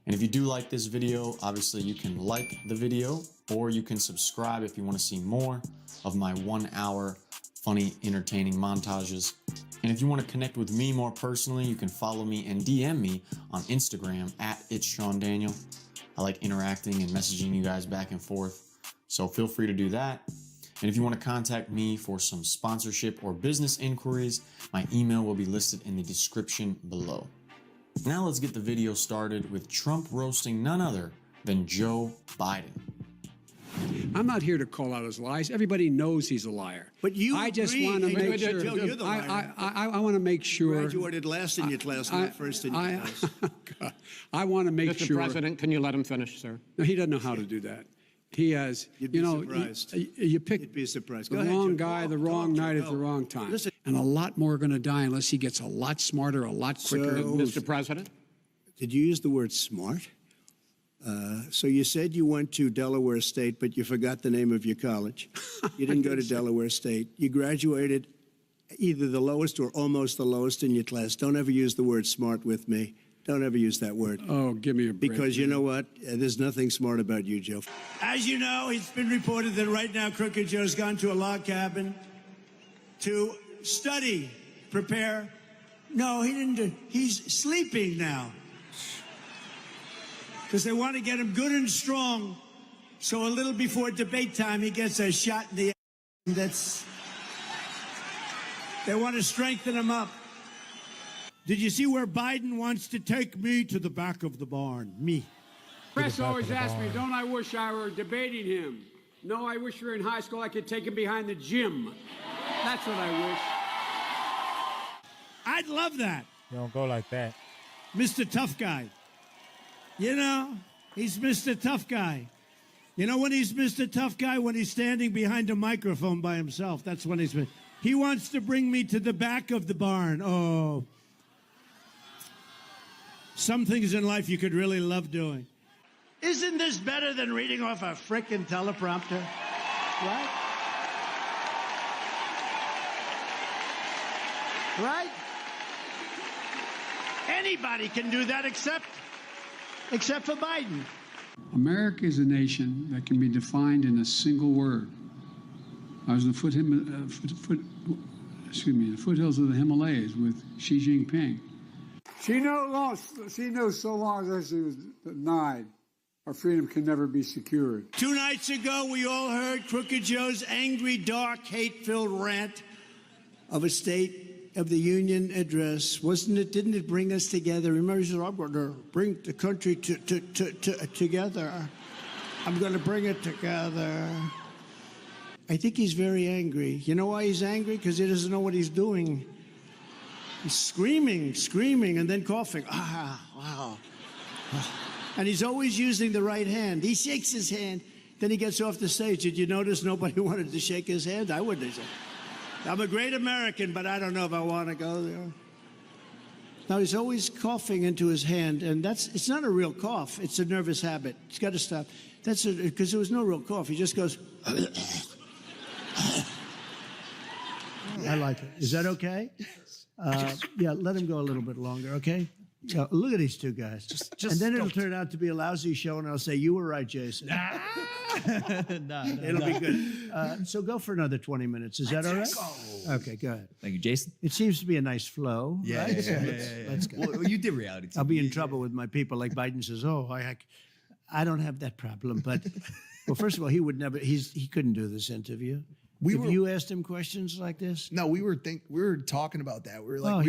And if you do like this video, obviously you can like the video or you can subscribe if you want to see more of my 1 hour funny, entertaining montages. And if you want to connect with me more personally, you can follow me and DM me on Instagram at It's Sean Daniel. I like interacting and messaging you guys back and forth, so feel free to do that. And if you want to contact me for some sponsorship or business inquiries, my email will be listed in the description below. Now let's get the video started with Trump roasting none other than Joe Biden. I'm not here to call out his lies. Everybody knows he's a liar. But you I just agree. want to Hey, make Joe, sure. you're the liar. I want to make sure. Graduated last in your class, not first in your class. I want to make Mr. sure. President, can you let him finish, sir? No, he doesn't know how to do that. He has, You'd be surprised. You pick You'd be surprised. the Go ahead, wrong Joe. guy, Go, the wrong Joe, night at go. the wrong time. Listen. And a lot more are going to die unless he gets a lot smarter, a lot quicker. Mr. President? Did you use the word smart? So you said you went to Delaware State, but you forgot the name of your college. You didn't go to Delaware State. You graduated either the lowest or almost the lowest in your class. Don't ever use the word smart with me. Don't ever use that word. Oh, give me a break. Because you know what? There's nothing smart about you, Joe. As you know, it's been reported that right now Crooked Joe's gone to a log cabin to study, prepare. No, he didn't do. He's sleeping now. Because they want to get him good and strong, so a little before debate time he gets a shot in the they want to strengthen him up. Did you see where Biden wants to take me to the back of the barn? Me. Press always asks me, don't I wish I were debating him? No, I wish we were in high school. I could take him behind the gym. That's what I wish. I'd love that. You don't go like that. Mr. Tough Guy. You know, he's Mr. Tough Guy. You know when he's Mr. Tough Guy? When he's standing behind a microphone by himself. That's when he's... He wants to bring me to the back of the barn. Oh. Some things in life you could really love doing. Isn't this better than reading off a frickin' teleprompter? Right? Right? Anybody can do that except for Biden. America is a nation that can be defined in a single word. I was in the foothills of the Himalayas with Xi Jinping. She knew so long as she was 9. our freedom can never be secured. 2 nights ago, we all heard Crooked Joe's angry, dark, hate-filled rant of a State of the Union address. Wasn't it? Didn't it bring us together? Remember, he said, I'm going to bring the country together. I'm going to bring it together. I think he's very angry. You know why he's angry? Because he doesn't know what he's doing. He's screaming, and then coughing. Wow. And he's always using the right hand. He shakes his hand. Then he gets off the stage. Did you notice nobody wanted to shake his hand? I wouldn't have said. I'm a great American, but I don't know if I want to go there. Now, he's always coughing into his hand, and it's not a real cough. It's a nervous habit. It's got to stop. Because there was no real cough. He just goes. I like it. Is that okay? Yeah, let him go a little bit longer, okay? Look at these two guys. And then it'll turn out to be a lousy show, and I'll say, you were right, Jason. It'll be good. So go for another 20 minutes. Is that all right? Go. Okay, go ahead. Thank you, Jason. It seems to be a nice flow, right? Let's go. Well, you did reality TV. I'll be in trouble with my people. Like Biden says, I don't have that problem. But, well, first of all, he would never, he couldn't do this interview. Have you asked him questions like this? No, we were talking about that. We were like,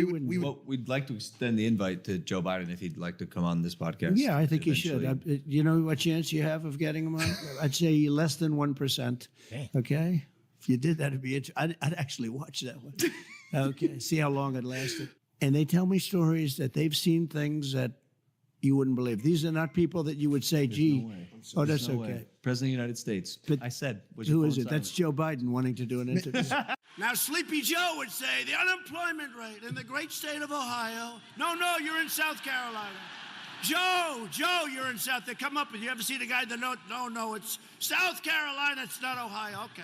we'd like to extend the invite to Joe Biden if he'd like to come on this podcast. Yeah, I think he should. You know what chance you have of getting him on? I'd say less than 1%. Dang. Okay, if you did that, it'd be interesting. I'd actually watch that one. Okay, see how long it lasted. And they tell me stories that they've seen things that you wouldn't believe. These are not people that you would say, gee, oh, that's okay. President of the United States. But I said, who is it? That's Joe Biden wanting to do an interview. Now, Sleepy Joe would say the unemployment rate in the great state of Ohio. No, you're in South Carolina. Joe, you're in South. They come up and you ever see the guy that no, it's South Carolina. It's not Ohio. Okay.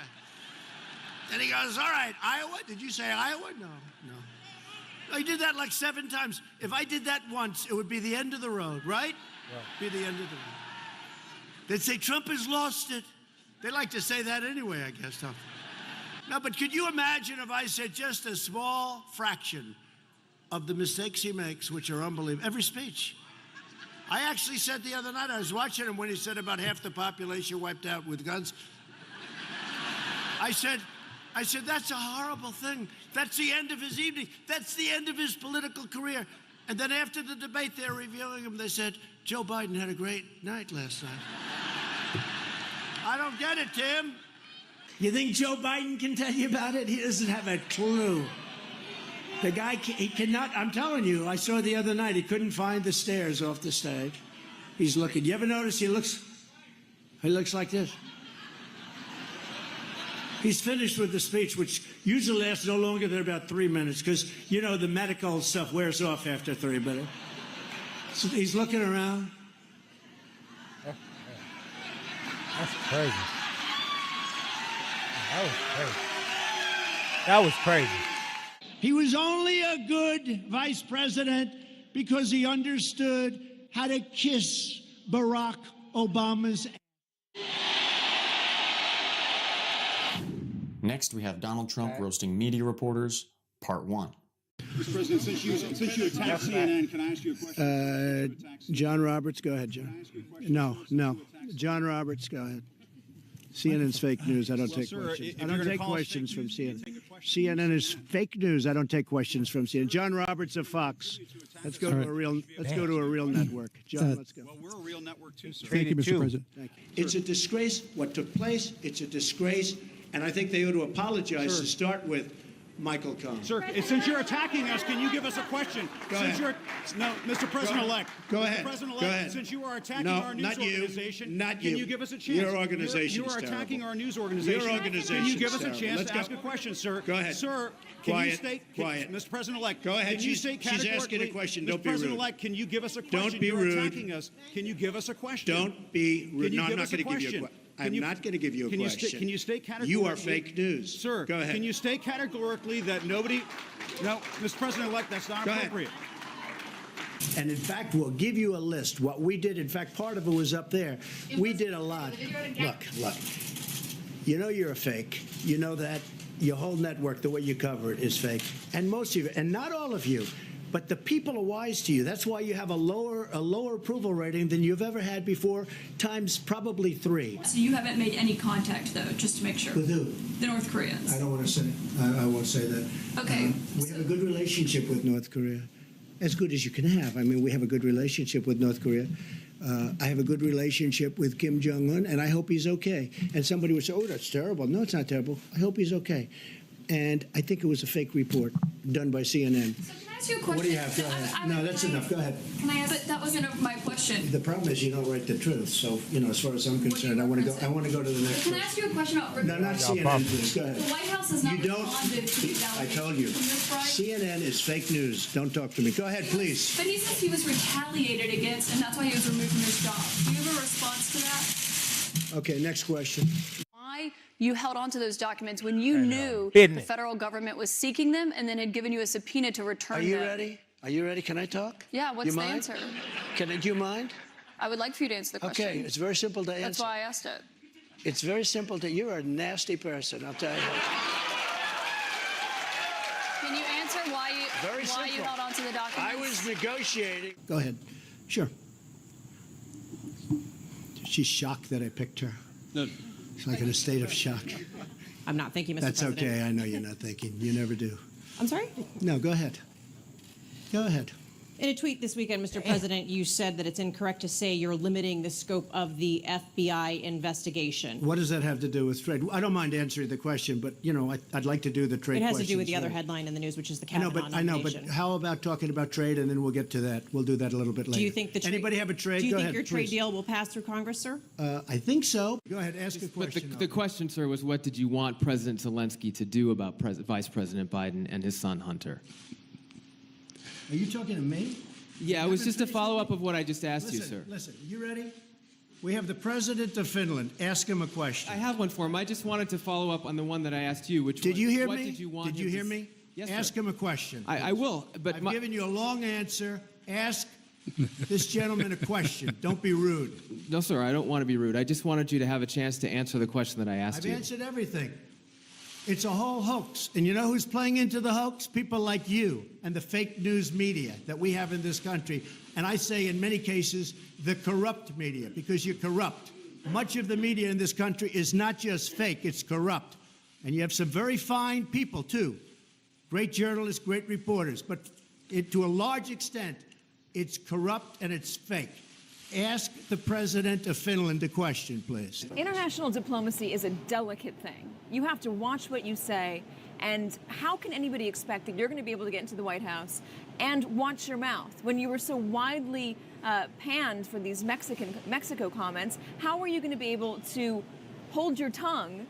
Then he goes, all right, Iowa. Did you say Iowa? No. I did that like 7 times. If I did that once, it would be the end of the road, right? Be the end of the road. They'd say Trump has lost it. They like to say that anyway, I guess. No, but could you imagine if I said just a small fraction of the mistakes he makes, which are unbelievable, every speech? I actually said the other night, I was watching him when he said about half the population wiped out with guns. I said, that's a horrible thing. That's the end of his evening. That's the end of his political career. And then after the debate, they're reviewing him. They said, Joe Biden had a great night last night. I don't get it, Tim. You think Joe Biden can tell you about it? He doesn't have a clue. The guy, he cannot, I'm telling you, I saw the other night, he couldn't find the stairs off the stage. He's looking. You ever notice he looks like this? He's finished with the speech, which usually lasts no longer than about 3 minutes, because, you know, the medical stuff wears off after 3 minutes. So he's looking around. That's crazy. That was crazy. He was only a good vice president because he understood how to kiss Barack Obama's. Next, we have Donald Trump roasting media reporters, Part 1. Mr. President, since you attacked CNN, can I ask you a question? John Roberts, go ahead, John. No. John Roberts, go ahead. CNN's fake news. I don't take questions. I don't take questions from CNN. CNN is fake news. I don't take questions from CNN. John Roberts of Fox. Let's go to a real. Let's go to a real network. John, let's go. Well, we're a real network too, sir. Thank you, Mr. President. Thank you. It's a disgrace what took place. It's a disgrace, and I think they ought to apologize to start with. Michael Cohen. Sir, since you're attacking us, can you give us a question? Go ahead. No, Mr. President-elect. Go ahead. Mr. President-elect, Go ahead. Since you are attacking our news organization, can you give us a chance? Your organization You are is attacking terrible. our news organization. Your organization Can you give is us a terrible. chance Let's to ask go. a question, sir? Go ahead. Sir, can Quiet. you state... Quiet. Mr. President-elect, Go ahead. Can you state She's asking a question. Don't be rude. Mr. President-elect, can you give us a question? Don't be rude. You're attacking us. Can you give us a question? Don't be rude. No, I'm not going to give you a question. I'm not going to give you a question. Can you state categorically... You are fake news. Sir, go ahead. Can you state categorically that nobody... No, Mr. President-elect, that's not appropriate. And in fact, we'll give you a list. What we did, in fact, part of it was up there. We did a lot. Look. You know you're a fake. You know that. Your whole network, the way you cover it, is fake. And most of you, and not all of you, But the people are wise to you. That's why you have a lower approval rating than you've ever had before, times probably 3. So you haven't made any contact, though, just to make sure. With who? The North Koreans. I don't want to say. I won't say that. Okay. We have a good relationship with North Korea, as good as you can have. I mean, we have a good relationship with North Korea. I have a good relationship with Kim Jong-un, and I hope he's okay. And somebody would say, oh, that's terrible. No, it's not terrible. I hope he's okay. And I think it was a fake report done by CNN. So can I ask you a question? What do you have? Go ahead. No, that's enough. Go ahead. Can I ask? But that wasn't my question. The problem is you don't write the truth. So, as far as I'm concerned, I want to go to the next Can one. I ask you a question about... No, not CNN, please. Go ahead. The White House has not You don't. responded to these I told you. CNN is fake news. Don't talk to me. Go ahead, please. But he says he was retaliated against, and that's why he was removed from his job. Do you have a response to that? Okay, next question. Why you held on to those documents when you knew Hidden the it. federal government was seeking them and then had given you a subpoena to return Are them? you ready? Are you ready? Can I talk? Yeah, what's You the mind? answer? Do you mind? I would like for you to answer the question. Okay, it's very simple to answer. That's why I asked it. It's very simple to. You're a nasty person, I'll tell you. Can you answer why you held on to the documents? I was negotiating. Go ahead. Sure. She's shocked that I picked her. No. She's like in a state of shock. I'm not thinking, Mr. That's President. okay. I know you're not thinking. You never do. I'm sorry? No, go ahead. Go ahead. In a tweet this weekend, Mr. President, you said that it's incorrect to say you're limiting the scope of the FBI investigation. What does that have to do with trade? I don't mind answering the question, but, I'd like to do the trade It has to do with questions, the other yeah. headline in the news, which is the I know, Kavanaugh but nomination. how about talking about trade, and then we'll get to that. We'll do that a little bit later. Do you think the Anybody have a trade? Do you Go think ahead, your trade please. deal will pass through Congress, sir? I think so. Go ahead, ask a But question. the question, sir, was what did you want President Zelensky to do about Vice President Biden and his son Hunter? Are you talking to me? Yeah, it was just a follow-up of what I just asked you, sir. Listen, you ready? We have the president of Finland. Ask him a question. I have one for him. I just wanted to follow up on the one that I asked you, which was, Did you hear what me? did you want Did you him hear to me? Yes, Ask sir. him a question. I will, but I've given you a long answer. Ask this gentleman a question. Don't be rude. No, sir, I don't want to be rude. I just wanted you to have a chance to answer the question that I asked I've you. answered everything. It's a whole hoax. And you know who's playing into the hoax? People like you and the fake news media that we have in this country. And I say in many cases, the corrupt media, because you're corrupt. Much of the media in this country is not just fake, it's corrupt. And you have some very fine people, too. Great journalists, great reporters. But to a large extent, it's corrupt and it's fake. Ask the president of Finland a question, please. International diplomacy is a delicate thing. You have to watch what you say, and how can anybody expect that you're going to be able to get into the White House and watch your mouth when you were so widely panned for these Mexico comments? How are you going to be able to hold your tongue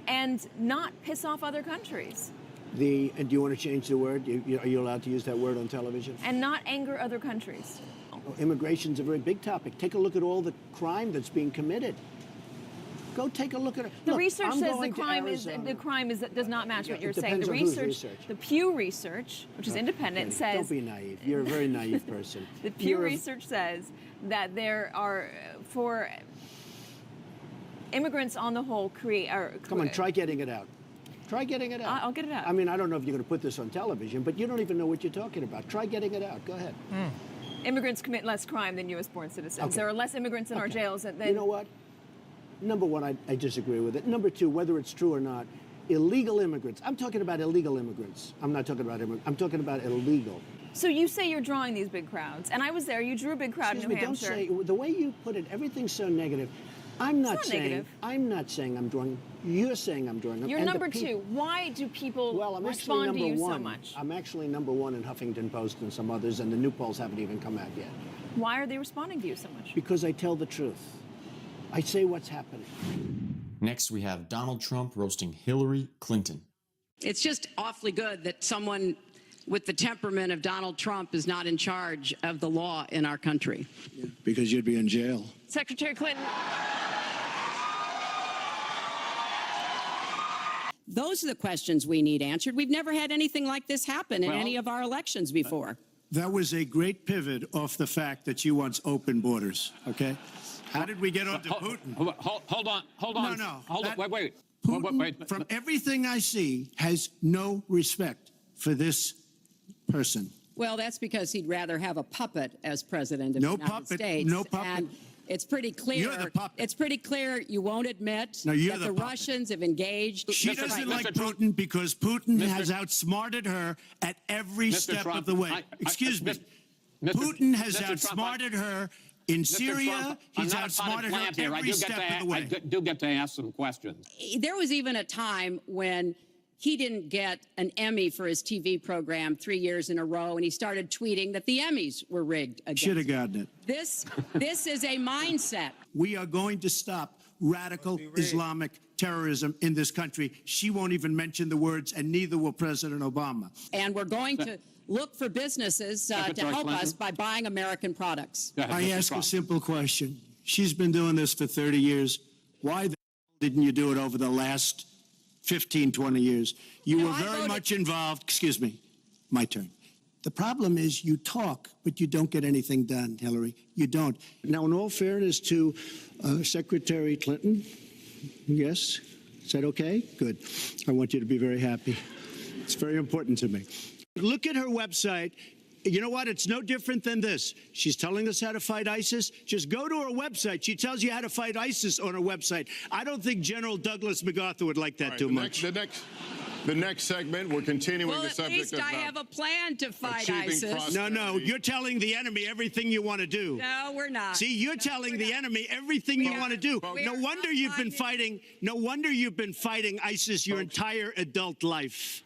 and not piss off other countries? And do you want to change the word? Are you allowed to use that word on television? And not anger other countries? Immigration's a very big topic. Take a look at all the crime that's being committed. Go take a look at it. The Look, research I'm says going to Arizona. does not match what Yeah, you're it saying. depends The on whose research, research. the Pew research, which is independent, Okay, says don't be naive. You're a very naive person. the Pew research says that there are for immigrants on the whole Come on, try getting it out. Try getting it out. I'll get it out. I mean, I don't know if you're going to put this on television, but you don't even know what you're talking about. Try getting it out. Go ahead. Immigrants commit less crime than U.S.-born citizens. Okay. There are less immigrants in our jails than. You know what? Number one, I disagree with it. Number two, whether it's true or not, illegal immigrants. I'm talking about illegal immigrants. I'm not talking about immigrants. I'm talking about illegal. So you say you're drawing these big crowds, and I was there. You drew a big crowd in New Hampshire. Don't say the way you put it. Everything's so negative. I'm not saying. Negative. I'm not saying I'm drawing. You're saying I'm drawing. You're number two. Why do people respond to you so much? I'm actually number one in Huffington Post and some others, and the new polls haven't even come out yet. Why are they responding to you so much? Because I tell the truth. I say what's happening. Next, we have Donald Trump roasting Hillary Clinton. It's just awfully good that someone with the temperament of Donald Trump is not in charge of the law in our country. Because you'd be in jail. Secretary Clinton. Those are the questions we need answered. We've never had anything like this happen in any of our elections before. That was a great pivot off the fact that you want open borders, okay? How did we get onto Putin? Hold on. No. Hold on. Wait. Putin, from everything I see, has no respect for this person Well, that's because he'd rather have a puppet as president of the United States. No puppet. And it's pretty clear. You're the puppet. It's pretty clear you won't admit No, you're that the the puppet. Russians have engaged. She doesn't like Putin because Putin has outsmarted her at every step of the way. Excuse me. Putin has outsmarted her in Syria. He's outsmarted her every step of the way. I do get to ask some questions. There was even a time when he didn't get an Emmy for his TV program 3 years in a row, and he started tweeting that the Emmys were rigged against Should have gotten it. This is a mindset. We are going to stop radical Islamic terrorism in this country. She won't even mention the words, and neither will President Obama. And we're going to look for businesses to help us by buying American products. I ask a simple question. She's been doing this for 30 years. Why the hell didn't you do it over the last 15, 20 years? You were very much involved. Excuse me. My turn. The problem is you talk, but you don't get anything done, Hillary. You don't. Now, in all fairness to Secretary Clinton, yes, is that okay? Good. I want you to be very happy. It's very important to me. Look at her website. You know what? It's no different than this. She's telling us how to fight ISIS. Just go to her website. She tells you how to fight ISIS on her website. I don't think General Douglas MacArthur would like that too much. The next segment, we're continuing Well, the at subject least I have a plan to fight ISIS. No, you're telling the enemy everything you want to do. No, we're not. See, you're telling the enemy everything you want to do. No wonder you've been fighting. No wonder you've been fighting ISIS your entire adult life.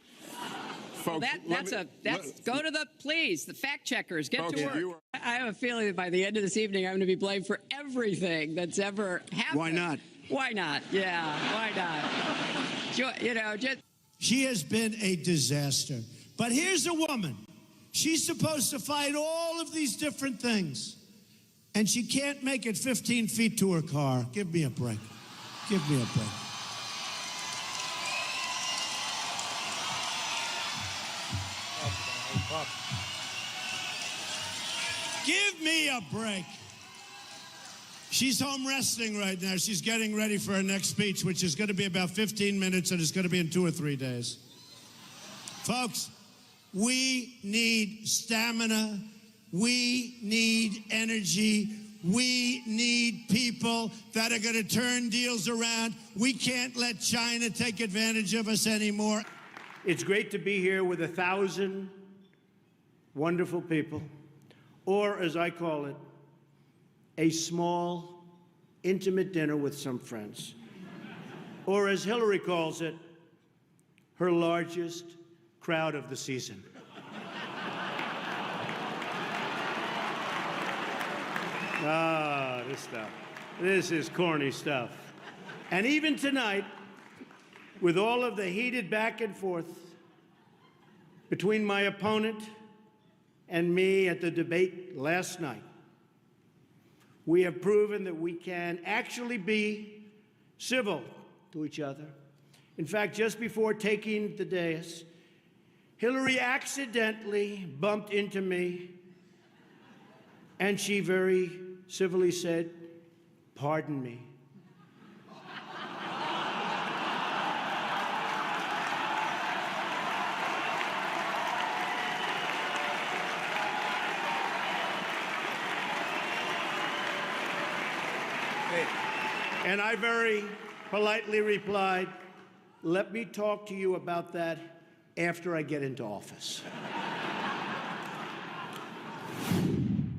Well, go to the fact checkers, get to work. I have a feeling that by the end of this evening, I'm going to be blamed for everything that's ever happened. Why not? Why not? Yeah, why not? You know, just. She has been a disaster. But here's a woman. She's supposed to fight all of these different things. And she can't make it 15 feet to her car. Give me a break. Give me a break. Give me a break. She's home resting right now. She's getting ready for her next speech, which is going to be about 15 minutes, and it's going to be in 2 or 3 days. Folks, we need stamina. We need energy. We need people that are going to turn deals around. We can't let China take advantage of us anymore. It's great to be here with 1,000 wonderful people, or as I call it, a small, intimate dinner with some friends. Or as Hillary calls it, her largest crowd of the season. This stuff. This is corny stuff. And even tonight, with all of the heated back and forth between my opponent and me at the debate last night, we have proven that we can actually be civil to each other. In fact, just before taking the dais, Hillary accidentally bumped into me, and she very civilly said, "Pardon me." And I very politely replied, "Let me talk to you about that after I get into office."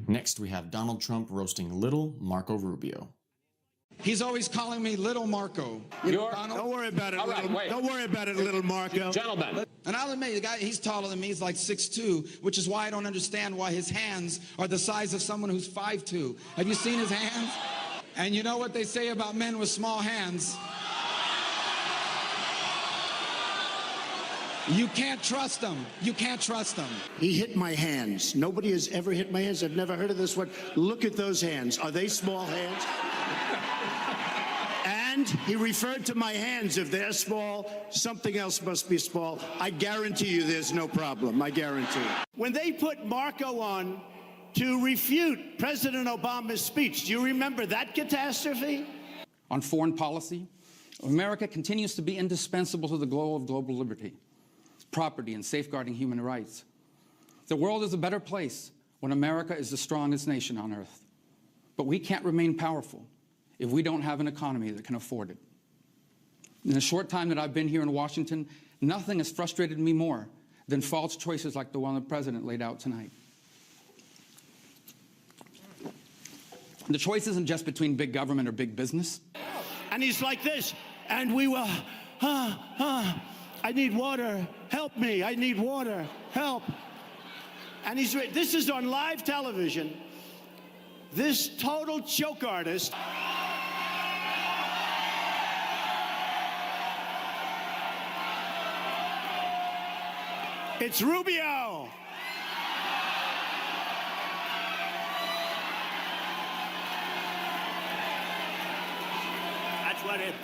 Next, we have Donald Trump roasting little Marco Rubio. He's always calling me Little Marco. Don't worry about it, don't worry about it, little Marco. Gentlemen. And I'll admit, the guy, he's taller than me. He's like 6'2", which is why I don't understand why his hands are the size of someone who's 5'2". Have you seen his hands? And you know what they say about men with small hands? You can't trust them. You can't trust them. He hit my hands. Nobody has ever hit my hands. I've never heard of this one. Look at those hands. Are they small hands? And he referred to my hands. If they're small, something else must be small. I guarantee you there's no problem. I guarantee it. When they put Marco on to refute President Obama's speech, do you remember that catastrophe? On foreign policy, America continues to be indispensable to the goal of global liberty, property, and safeguarding human rights. The world is a better place when America is the strongest nation on earth. But we can't remain powerful if we don't have an economy that can afford it. In the short time that I've been here in Washington, nothing has frustrated me more than false choices like the one the president laid out tonight. The choice isn't just between big government or big business. And he's like this, and we will, I need water, help me, I need water, help. And this is on live television. This total joke artist. It's Rubio. That's what it.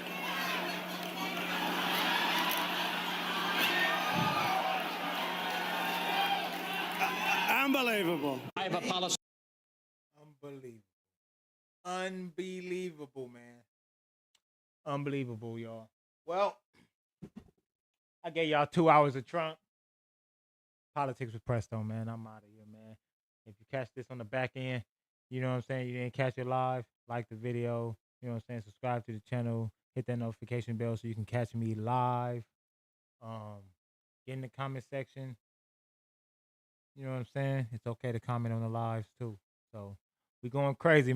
Unbelievable. I have a policy. Unbelievable. Unbelievable, man. Unbelievable, y'all. Well, I gave y'all 2 hours of Trump. Politics with Presto, man. I'm out of here, man. If you catch this on the back end, you know what I'm saying? You didn't catch it live, like the video. You know what I'm saying? Subscribe to the channel. Hit that notification bell so you can catch me live. Get in the comment section. You know what I'm saying? It's okay to comment on the lives, too. So, we going crazy.